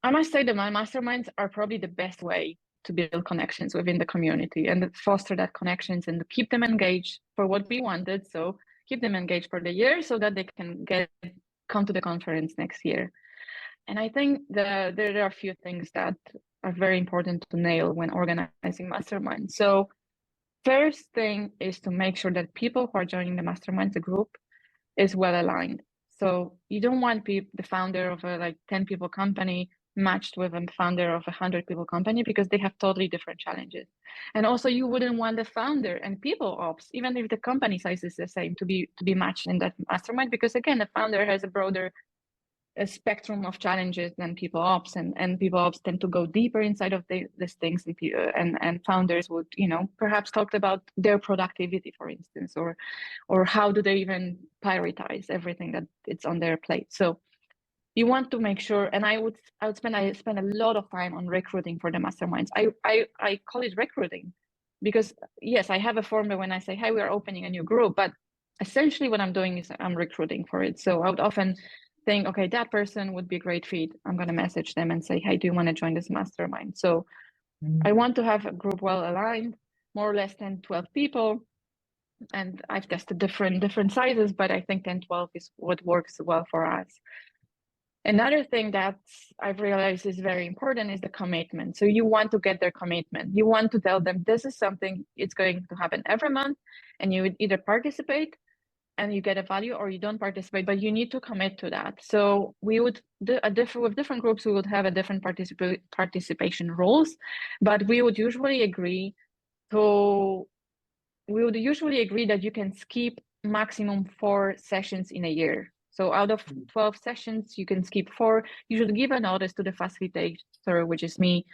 A: I must say that my masterminds are probably the best way to build connections within the community and foster that connections and keep them engaged for what we wanted. So keep them engaged for the year so that they can come to the conference next year. And I think there are a few things that are very important to nail when organizing masterminds. So first thing is to make sure that people who are joining the masterminds, the group, is well aligned. So you don't want the founder of a 10 people company matched with a founder of a 100 people company, because they have totally different challenges. And also you wouldn't want the founder and people ops, even if the company size is the same, to be matched in that mastermind, because again, the founder has a broader spectrum of challenges than people ops, and people ops tend to go deeper inside of these things, and founders would perhaps talk about their productivity, for instance, or how do they even prioritize everything that it's on their plate. So you want to make sure, and I spend a lot of time on recruiting for the masterminds. I call it recruiting because yes, I have a formula when I say, hey, we are opening a new group, but essentially what I'm doing is I'm recruiting for it. So I would often think, okay, that person would be a great fit. I'm going to message them and say, hey, do you want to join this mastermind? So I want to have a group well aligned, more or less 10, 12 people. And I've tested different sizes, but I think 10, 12 is what works well for us. Another thing that I've realized is very important is the commitment. So you want to get their commitment. You want to tell them this is something, it's going to happen every month, and you would either participate and you get a value, or you don't participate, but you need to commit to that. So we would do with different groups, we would have a different participation rules, but we would usually agree that you can skip maximum 4 sessions in a year. So out of 12 sessions, you can skip 4. You should give a notice to the facilitator, which is me,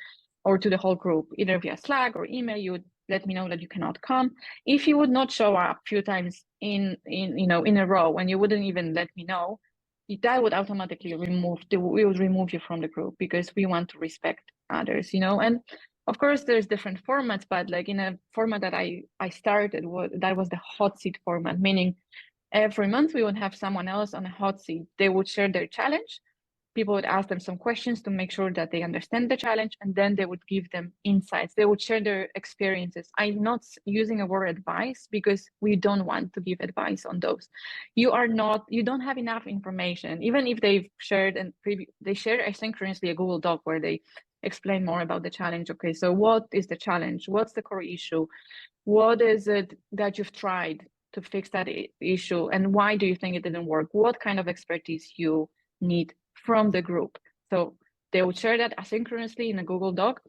A: or to the whole group, either via Slack or email. You would let me know that you cannot come. If you would not show up a few times in a row, and you wouldn't even let me know, that would automatically we would remove you from the group, because we want to respect others, and of course there's different formats, but like in a format that I started, that was the hot seat format, meaning every month we would have someone else on a hot seat. They would share their challenge. People would ask them some questions to make sure that they understand the challenge, and then they would give them insights. They would share their experiences. I'm not using a word advice, because we don't want to give advice on those. You don't have enough information. Even if they've shared they share asynchronously a Google Doc where they explain more about the challenge. Okay, so what is the challenge? What's the core issue? What is it that you've tried to fix that issue, and why do you think it didn't work? What kind of expertise you need from the group? So they would share that asynchronously in a Google Doc.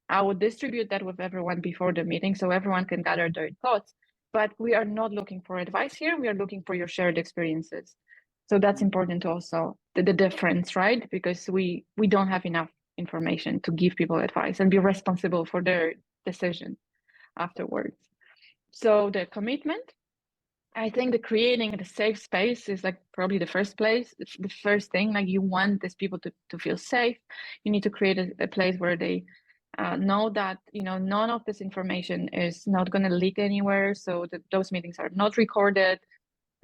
A: I would distribute that with everyone before the meeting so everyone can gather their thoughts. But we are not looking for advice here. We are looking for your shared experiences. So that's important to also the difference, right? Because we don't have enough information to give people advice and be responsible for their decision afterwards. So the commitment, I think the creating the safe space is like probably the first place, the first thing. Like you want these people to feel safe. You need to create a place where they know that none of this information is not going to leak anywhere. So that those meetings are not recorded.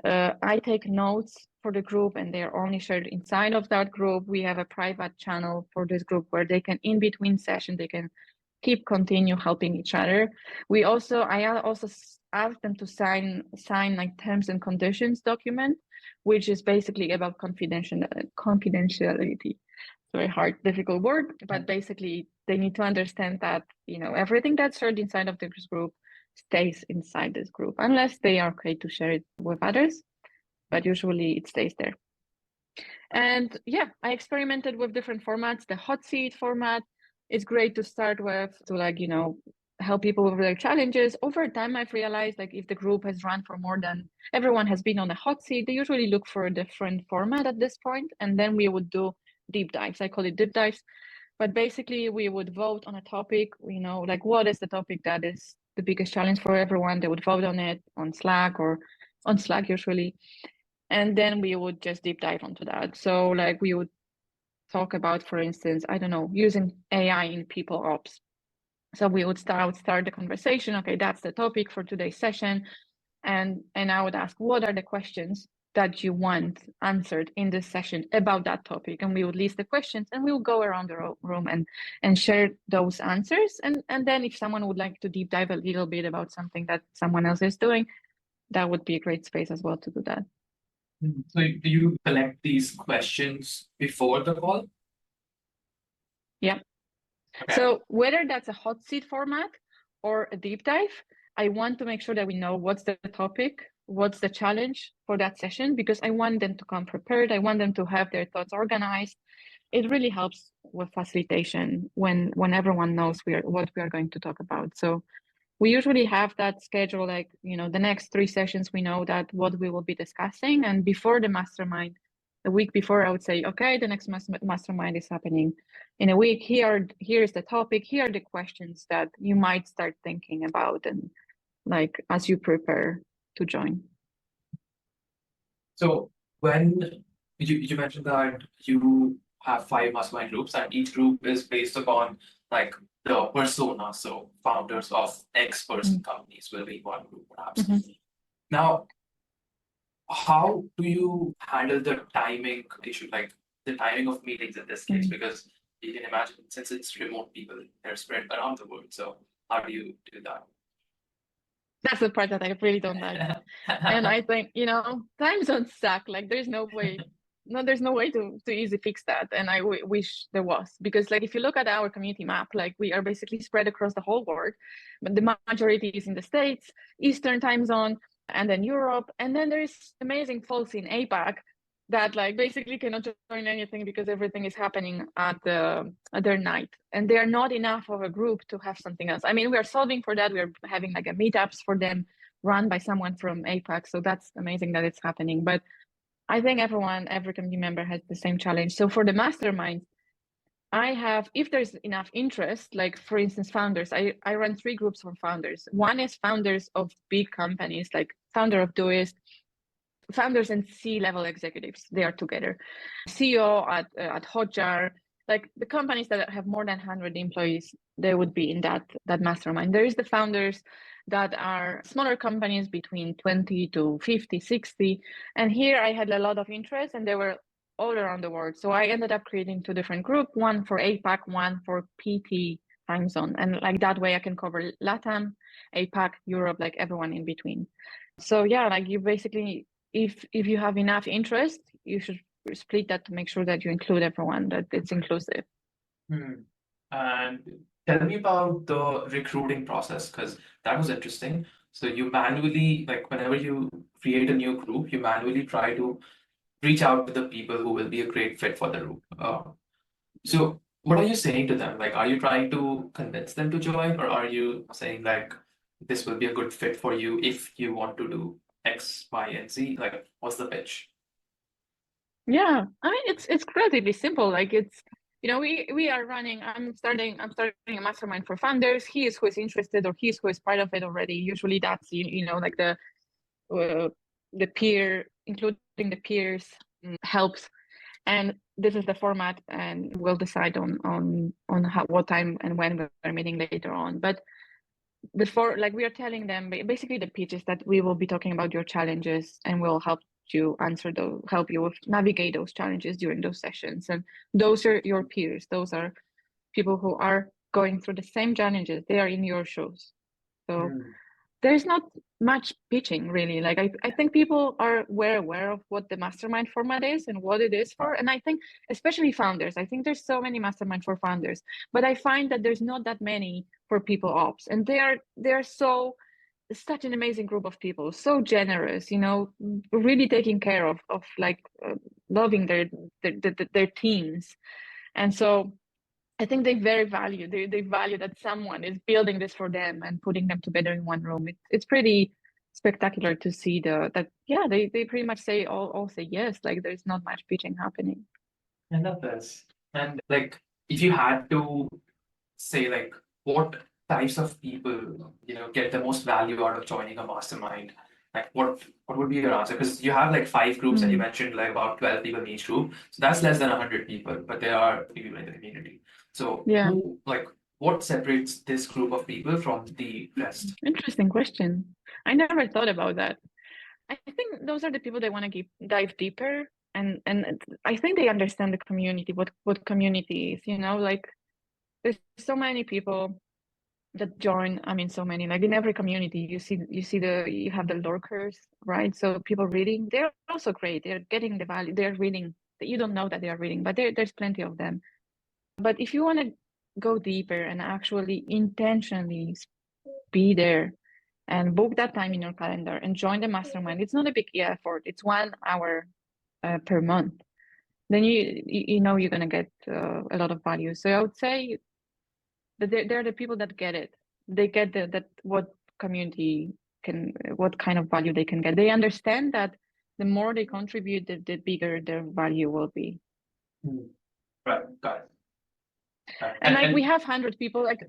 A: I take notes for the group and they are only shared inside of that group. We have a private channel for this group where they can, in between sessions, they can continue helping each other. I also ask them to sign like terms and conditions document, which is basically about confidentiality. Very hard, difficult word, but basically they need to understand that everything that's shared inside of this group stays inside this group, unless they are okay to share it with others, but usually it stays there. And yeah, I experimented with different formats. The hot seat format is great to start with, to help people with their challenges. Over time, I've realized if the group has run for more than everyone has been on the hot seat, they usually look for a different format at this point, and then we would do deep dives. I call it deep dives. But basically, we would vote on a topic, what is the topic that is the biggest challenge for everyone? They would vote on it on Slack or on Slack usually. And then we would just deep dive onto that. So we would talk about, for instance, I don't know, using AI in people ops. So we would start the conversation. Okay, that's the topic for today's session. And I would ask, what are the questions that you want answered in this session about that topic? And we would list the questions and we would go around the room and share those answers. And then if someone would like to deep dive a little bit about something that someone else is doing, that would be a great space as well to do that.
B: So do you collect these questions before the call?
A: Yeah. Okay. So whether that's a hot seat format or a deep dive, I want to make sure that we know what's the topic, what's the challenge for that session, because I want them to come prepared. I want them to have their thoughts organized. It really helps with facilitation when everyone knows what we are going to talk about. So we usually have that schedule, the next 3 sessions, we know that what we will be discussing. And before the mastermind, a week before, I would say, okay, the next mastermind is happening in a week. Here's the topic. Here are the questions that you might start thinking about, and as you prepare to join.
B: So when you mentioned that you have 5 mastermind groups, and each group is based upon the persona. So founders of X person companies will be one group, perhaps. Now, how do you handle the timing issue, the timing of meetings in this case? Because you can imagine, since it's remote people, they're spread around the world. So how do you do that?
A: That's the part that I really don't like. And I think, time zones suck. There's no way. No, there's no way to easily fix that. And I wish there was, because if you look at our community map, we are basically spread across the whole world, but the majority is in the States, Eastern time zone, and then Europe. And then there's amazing folks in APAC that basically cannot join anything because everything is happening at their night, and they are not enough of a group to have something else. I mean, we are solving for that. We are having a meetups for them run by someone from APAC. So that's amazing that it's happening. But I think every community member has the same challenge. So for the mastermind, if there's enough interest, for instance, founders, I run 3 groups for founders. One is founders of big companies, founder of Doist, founders and C-level executives. They are together. CEO at Hotjar, the companies that have more than 100 employees, they would be in that mastermind. There is the founders that are smaller companies between 20 to 50, 60. And here I had a lot of interest, and they were all around the world. So I ended up creating 2 different groups, one for APAC, one for PT time zone. And that way I can cover LATAM, APAC, Europe, everyone in between. So yeah, you basically, if you have enough interest, you should split that to make sure that you include everyone, that it's inclusive.
B: And tell me about the recruiting process, because that was interesting. So you manually, whenever you create a new group, you manually try to reach out to the people who will be a great fit for the group. So what are you saying to them? Are you trying to convince them to join, or are you saying this will be a good fit for you if you want to do X, Y, and Z? What's the pitch?
A: Yeah, I mean it's relatively simple. Like it's we are running. I'm starting a mastermind for founders. He is who is interested, or he is who is part of it already. Usually that's like uh, the peer, including the peers, helps. And this is the format, and we'll decide on what time and when we're meeting later on. But before, like, we are telling them basically the pitch is that we will be talking about your challenges and we'll help you help you with navigate those challenges during those sessions. And those are your peers. Those are people who are going through the same challenges. They are in your shoes. So there's not much pitching really. Like I think people are aware of what the mastermind format is and what it is for. And I think especially founders, I think there's so many mastermind for founders, but I find that there's not that many for people ops. And they're such an amazing group of people, so generous, really taking care of like loving their teams. And so I think they value that someone is building this for them and putting them together in one room. It's pretty spectacular to see they pretty much all say yes, like there's not much pitching happening.
B: I love this. And like, if you had to say like what types of people get the most value out of joining a mastermind, like what would be your answer? Because you have like 5 groups and you mentioned like about 12 people in each group, so that's less than 100 people, but there are people in the community. So
A: Yeah,
B: what separates this group of people from the rest?
A: interesting question. I never thought about that. I think those are the people that want to dive deeper, and I think they understand the community, what community is, like there's so many people that join. I mean, so many, like in every community you have the lurkers, right? So people reading, they're also great. They're getting the value, they're reading that you don't know that they are reading, but there's plenty of them. But if you want to go deeper and actually intentionally be there and book that time in your calendar and join the mastermind, it's not a big effort. It's 1 hour per month. Then you know you're gonna get a lot of value. So I would say that they're the people that get it. They get that what community what kind of value they can get. They understand that the more they contribute, the bigger their value will be.
B: Right, got it.
A: And like we have 100 people. Like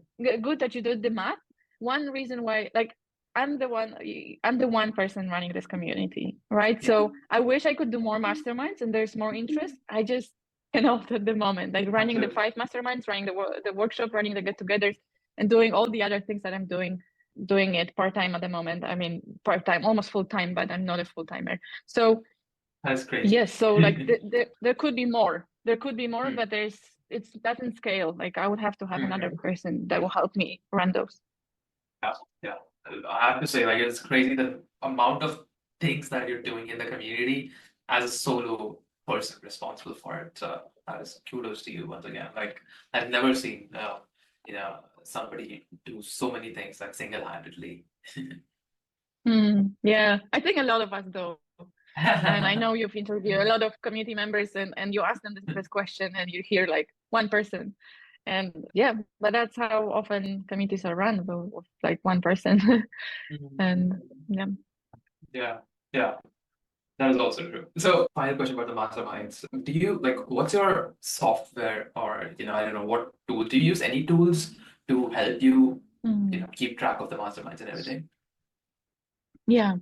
A: good that you did the math. One reason why, like, I'm the one person running this community, right? So I wish I could do more masterminds and there's more interest. I just cannot at the moment. Like running the 5 masterminds, running the workshop, running the get-togethers, and doing all the other things that I'm doing it part-time at the moment. I mean, part-time, almost full-time, but I'm not a full-timer. So
B: that's crazy.
A: yes, so like there could be more. There could be more, but it doesn't scale. Like I would have to have another person that will help me run those.
B: Yeah. I have to say, like, it's crazy the amount of things that you're doing in the community as a solo person responsible for it. So that is kudos to you once again. Like, I've never seen, somebody do so many things like single-handedly.
A: Yeah, I think a lot of us do. And I know you've interviewed a lot of community members and you ask them this question and you hear like one person. And yeah, but that's how often communities are run with like one person. And yeah.
B: Yeah. That is also true. So, final question about the masterminds. Do you what's your software or, I don't know, what tool? Do you use any tools to help you, keep track of the masterminds and everything?
A: Yeah,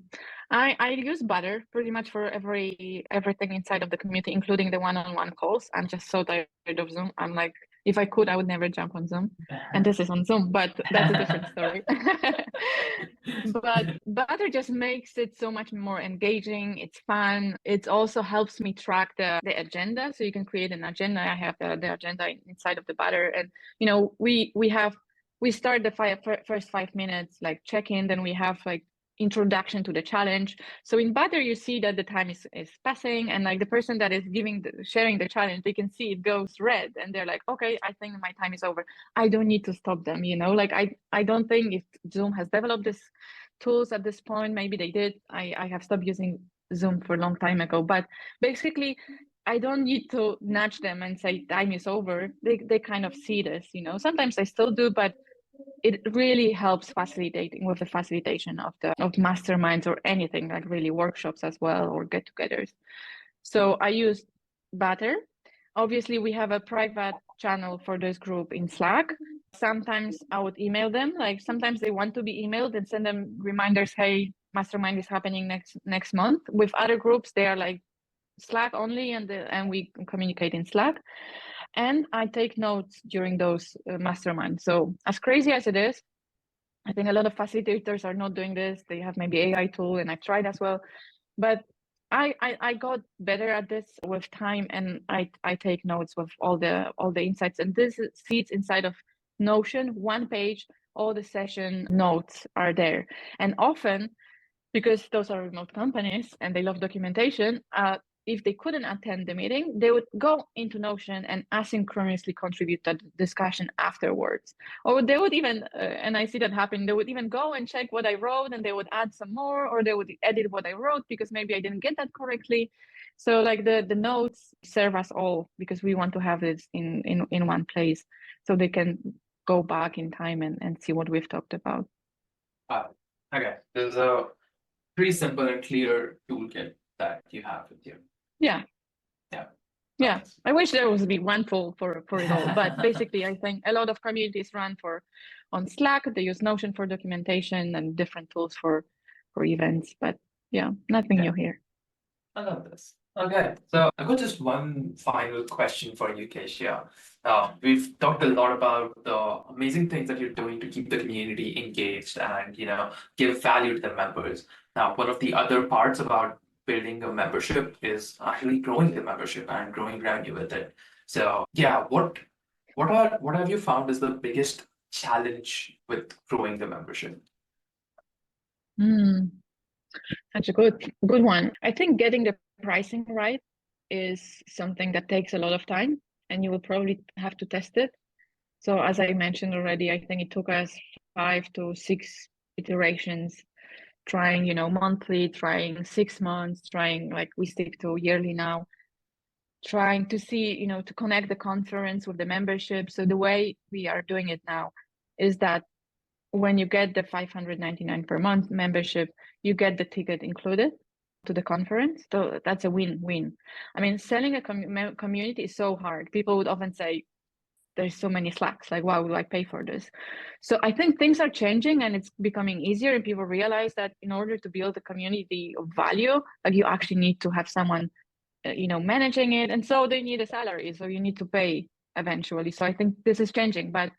A: I use Butter pretty much for everything inside of the community, including the one-on-one calls. I'm just so tired of Zoom. I'm like, if I could, I would never jump on Zoom. And this is on Zoom, but that's a different story. But Butter just makes it so much more engaging. It's fun. It also helps me track the agenda. So you can create an agenda. I have the agenda inside of the Butter, and we start the first 5 minutes like check in. Then we have like introduction to the challenge. So in Butter, you see that the time is passing, and like the person that is sharing the challenge, they can see it goes red, and they're like, okay, I think my time is over. I don't need to stop them, like I don't think if Zoom has developed this tools at this point. Maybe they did. I have stopped using Zoom for a long time ago, but basically I don't need to nudge them and say time is over. They kind of see this, sometimes I still do, but it really helps facilitating with the facilitation of masterminds or anything, like really workshops as well or get-togethers. So I use better. Obviously, we have a private channel for this group in Slack. Sometimes I would email them. Like sometimes they want to be emailed and send them reminders. Hey, Mastermind is happening next month. With other groups, they are like Slack only, and we communicate in Slack. And I take notes during those masterminds. So as crazy as it is, I think a lot of facilitators are not doing this. They have maybe AI tool, and I've tried as well. But I got better at this with time, and I take notes with all the insights, and this feeds inside of Notion, one page, all the session notes are there. And often, because those are remote companies and they love documentation, if they couldn't attend the meeting, they would go into Notion and asynchronously contribute to the discussion afterwards. Or they would even, and I see that happen, they would even go and check what I wrote and they would add some more, or they would edit what I wrote because maybe I didn't get that correctly. So like the notes serve us all because we want to have this in one place so they can go back in time and see what we've talked about.
B: Okay, there's a pretty simple and clear toolkit that you have with you.
A: Yeah.
B: Nice.
A: I wish there was be one tool for it all, but basically I think a lot of communities run on Slack. They use Notion for documentation and different tools for events, but yeah, nothing new here.
B: I love this. Okay, so I've got just one final question for you, Kasia. We've talked a lot about the amazing things that you're doing to keep the community engaged and give value to the members. Now, one of the other parts about building a membership is actually growing the membership and growing revenue with it. So yeah, what have you found is the biggest challenge with growing the membership?
A: Such a good one. I think getting the pricing right is something that takes a lot of time, and you will probably have to test it. So as I mentioned already, I think it took us 5 to 6 iterations, trying, monthly, trying 6 months, trying like we stick to yearly now, trying to see, to connect the conference with the membership. So the way we are doing it now is that when you get the $599 per month membership, you get the ticket included to the conference. So that's a win-win. I mean, selling a community is so hard. People would often say, there's so many Slacks, like, why would I pay for this? So I think things are changing and it's becoming easier, and people realize that in order to build a community of value, like you actually need to have someone, managing it. And so they need a salary. So you need to pay eventually. So I think this is changing, but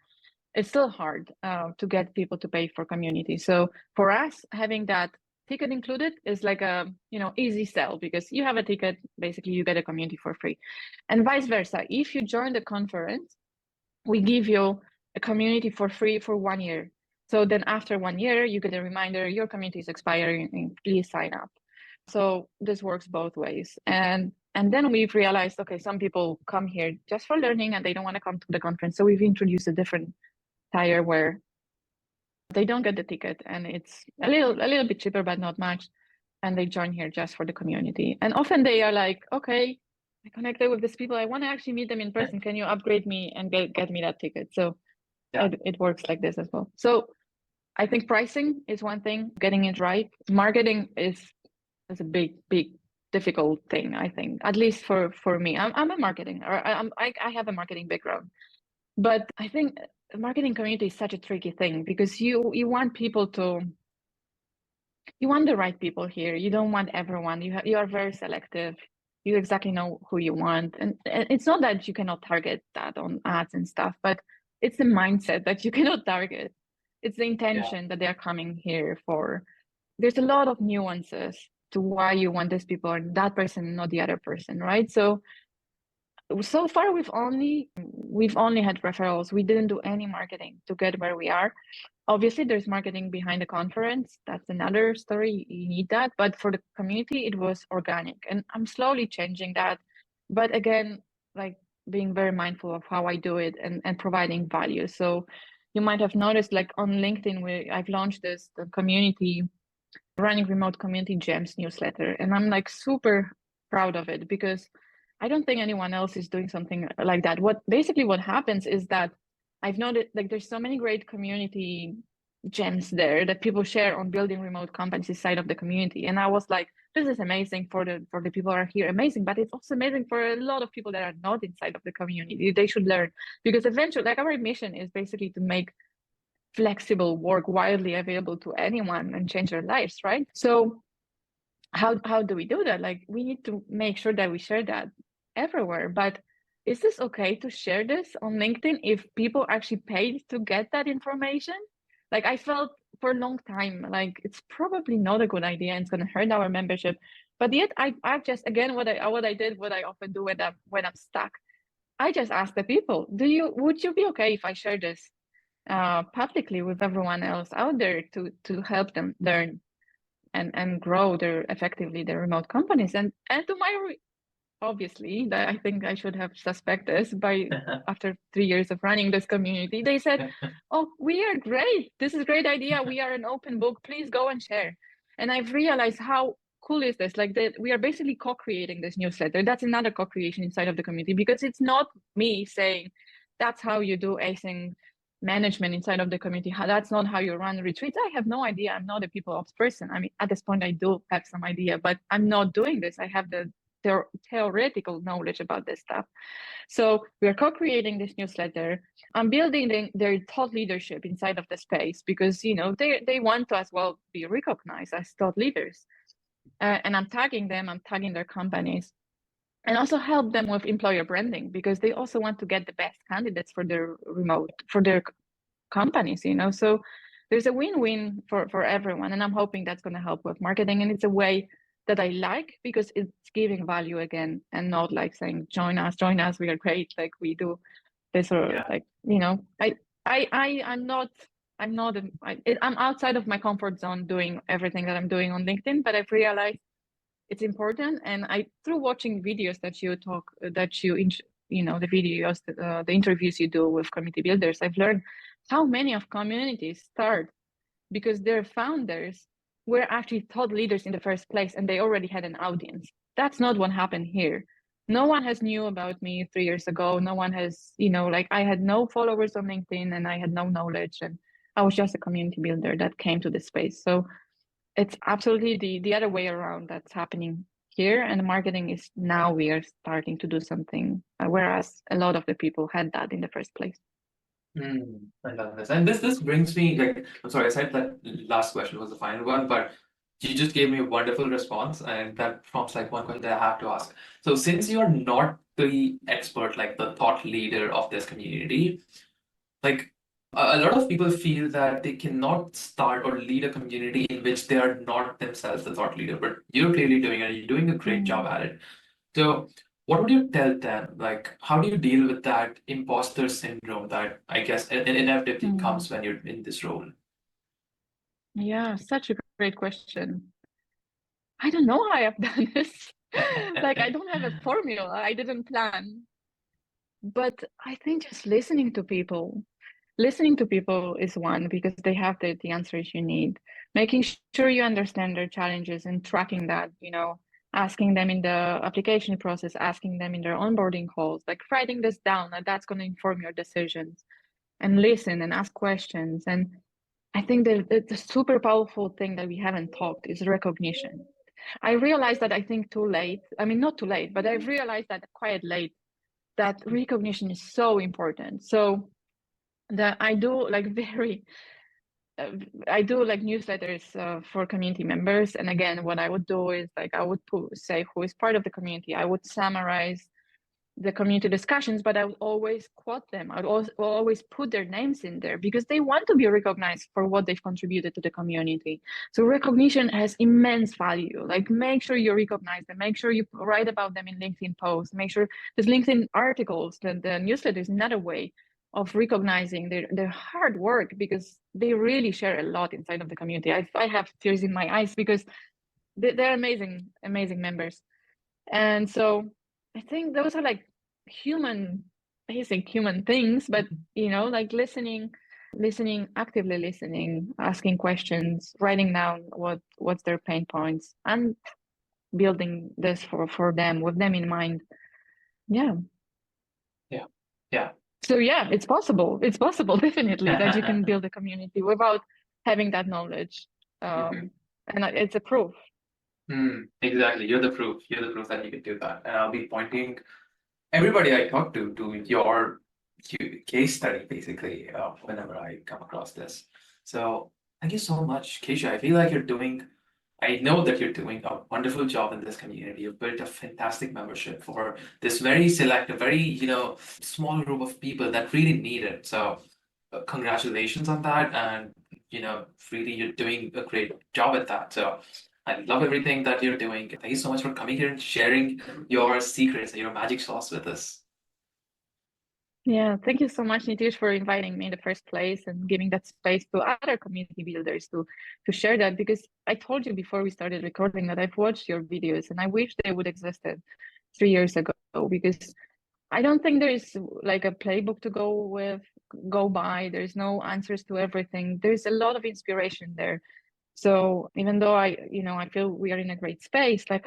A: it's still hard to get people to pay for community. So for us, having that ticket included is like a easy sell, because you have a ticket, basically you get a community for free, and vice versa. If you join the conference, we give you a community for free for 1 year. So then after 1 year, you get a reminder, your community is expiring, and please sign up. So this works both ways. And then we've realized, okay, some people come here just for learning and they don't want to come to the conference. So we've introduced a different tier where they don't get the ticket, and it's a little bit cheaper, but not much. And they join here just for the community. And often they are like, okay, I connected with these people, I want to actually meet them in person. Can you upgrade me and get me that ticket? So it works like this as well. So I think pricing is one thing, getting it right. Marketing is a big difficult thing, I think, at least for me. I'm a marketing, or I have a marketing background, but I think the marketing community is such a tricky thing, because you want people to, you want the right people here. You don't want everyone. You are very selective. You exactly know who you want, and it's not that you cannot target that on ads and stuff, but it's the mindset that you cannot target. It's the intention that they're coming here for. There's a lot of nuances to why you want these people or that person, not the other person, right? So far we've only had referrals. We didn't do any marketing to get where we are. Obviously there's marketing behind the conference, that's another story, you need that, but for the community it was organic, and I'm slowly changing that. But again, like being very mindful of how I do it and providing value. So you might have noticed, like on LinkedIn, I've launched the community, running remote community gems newsletter, and I'm like super proud of it, because I don't think anyone else is doing something like that. What happens is that I've noticed, like, there's so many great community gems there that people share on building remote companies inside of the community. And I was like, this is amazing for the people who are here, amazing, but it's also amazing for a lot of people that are not inside of the community. They should learn, because eventually, like, our mission is basically to make flexible work widely available to anyone and change their lives, right? So how do we do that? Like, we need to make sure that we share that everywhere. But is this okay to share this on LinkedIn if people actually paid to get that information? Like, I felt for a long time like it's probably not a good idea and it's going to hurt our membership. But yet I've just, again, what I often do when I'm stuck, I just ask the people, would you be okay if I share this publicly with everyone else out there to help them learn and grow effectively their remote companies? And to my obviously, that I think I should have suspected this by after 3 years of running this community, they said, oh, we are great, this is a great idea, we are an open book, please go and share. And I've realized how cool is this, like, that we are basically co-creating this newsletter. That's another co-creation inside of the community, because it's not me saying that's how you do async management inside of the community, that's not how you run retreats. I have no idea. I'm not a people ops person. I mean, at this point I do have some idea, but I'm not doing this. I have the theoretical knowledge about this stuff. So we are co-creating this newsletter. I'm building their thought leadership inside of the space, because they want to as well be recognized as thought leaders. And I'm tagging them, I'm tagging their companies, and also help them with employer branding, because they also want to get the best candidates for their companies, So there's a win-win for everyone, and I'm hoping that's going to help with marketing. And it's a way that I like, because it's giving value again, and not like saying, join us, we are great, like we do this, or I'm outside of my comfort zone doing everything that I'm doing on LinkedIn, but I've realized it's important. And through watching videos the videos, the interviews you do with community builders, I've learned how many of communities start because their founders were actually thought leaders in the first place, and they already had an audience. That's not what happened here. No one has knew about me 3 years ago. No one has, I had no followers on LinkedIn, and I had no knowledge, and I was just a community builder that came to this space. So it's absolutely the other way around that's happening here. And the marketing is now we are starting to do something, whereas a lot of the people had that in the first place.
B: I love this. And this brings me, like, I'm sorry, I said that last question was the final one, but you just gave me a wonderful response, and that prompts like one question that I have to ask. So since you're not the expert, like the thought leader of this community, like a lot of people feel that they cannot start or lead a community in which they are not themselves the thought leader, but you're clearly doing it, you're doing a great job at it. So what would you tell them? Like, how do you deal with that imposter syndrome that I guess inevitably comes when you're in this role?
A: Yeah, such a great question. I don't know how I have done this. Like, I don't have a formula. I didn't plan. But I think just listening to people is one, because they have the answers you need. Making sure you understand their challenges and tracking that, asking them in the application process, asking them in their onboarding calls, like writing this down, and that's going to inform your decisions. And listen and ask questions. And I think the super powerful thing that we haven't talked is recognition. I realized that, I think too late. I mean, not too late, but I've realized that quite late, that recognition is so important. So that I do like newsletters for community members. And again, what I would do is, like, I would say who is part of the community. I would summarize the community discussions, but I would always quote them. I would always put their names in there, because they want to be recognized for what they've contributed to the community. So recognition has immense value. Like, make sure you recognize them, make sure you write about them in LinkedIn posts, make sure there's LinkedIn articles. The newsletter is another way of recognizing their hard work, because they really share a lot inside of the community. I have tears in my eyes, because they're amazing members. And so I think those are like basic human things, but like listening, actively listening, asking questions, writing down what's their pain points, and building this for them, with them in mind. Yeah. So yeah, it's possible definitely that you can build a community without having that knowledge. And it's a proof.
B: Exactly. You're the proof. You're the proof that you can do that. And I'll be pointing everybody I talk to your case study, basically, whenever I come across this. So thank you so much, Kasia. I feel like I know that you're doing a wonderful job in this community. You've built a fantastic membership for this very select, very, small group of people that really need it. So congratulations on that. And, really you're doing a great job at that. So I love everything that you're doing. Thank you so much for coming here and sharing your secrets and your magic sauce with us.
A: Yeah, thank you so much, Nitish, for inviting me in the first place and giving that space to other community builders to share that. Because I told you before we started recording that I've watched your videos and I wish they would existed 3 years ago, because I don't think there is like a playbook to go by. There's no answers to everything. There's a lot of inspiration there. So even though I feel we are in a great space, like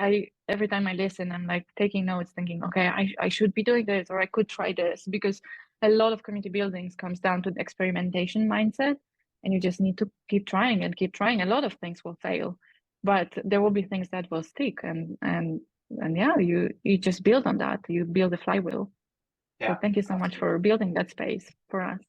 A: every time I listen, I'm like taking notes, thinking, okay, I should be doing this, or I could try this, because a lot of community buildings comes down to the experimentation mindset, and you just need to keep trying and keep trying. A lot of things will fail, but there will be things that will stick, and yeah, you just build on that. You build a flywheel. So
B: Yeah,
A: thank you so much for building that space for us.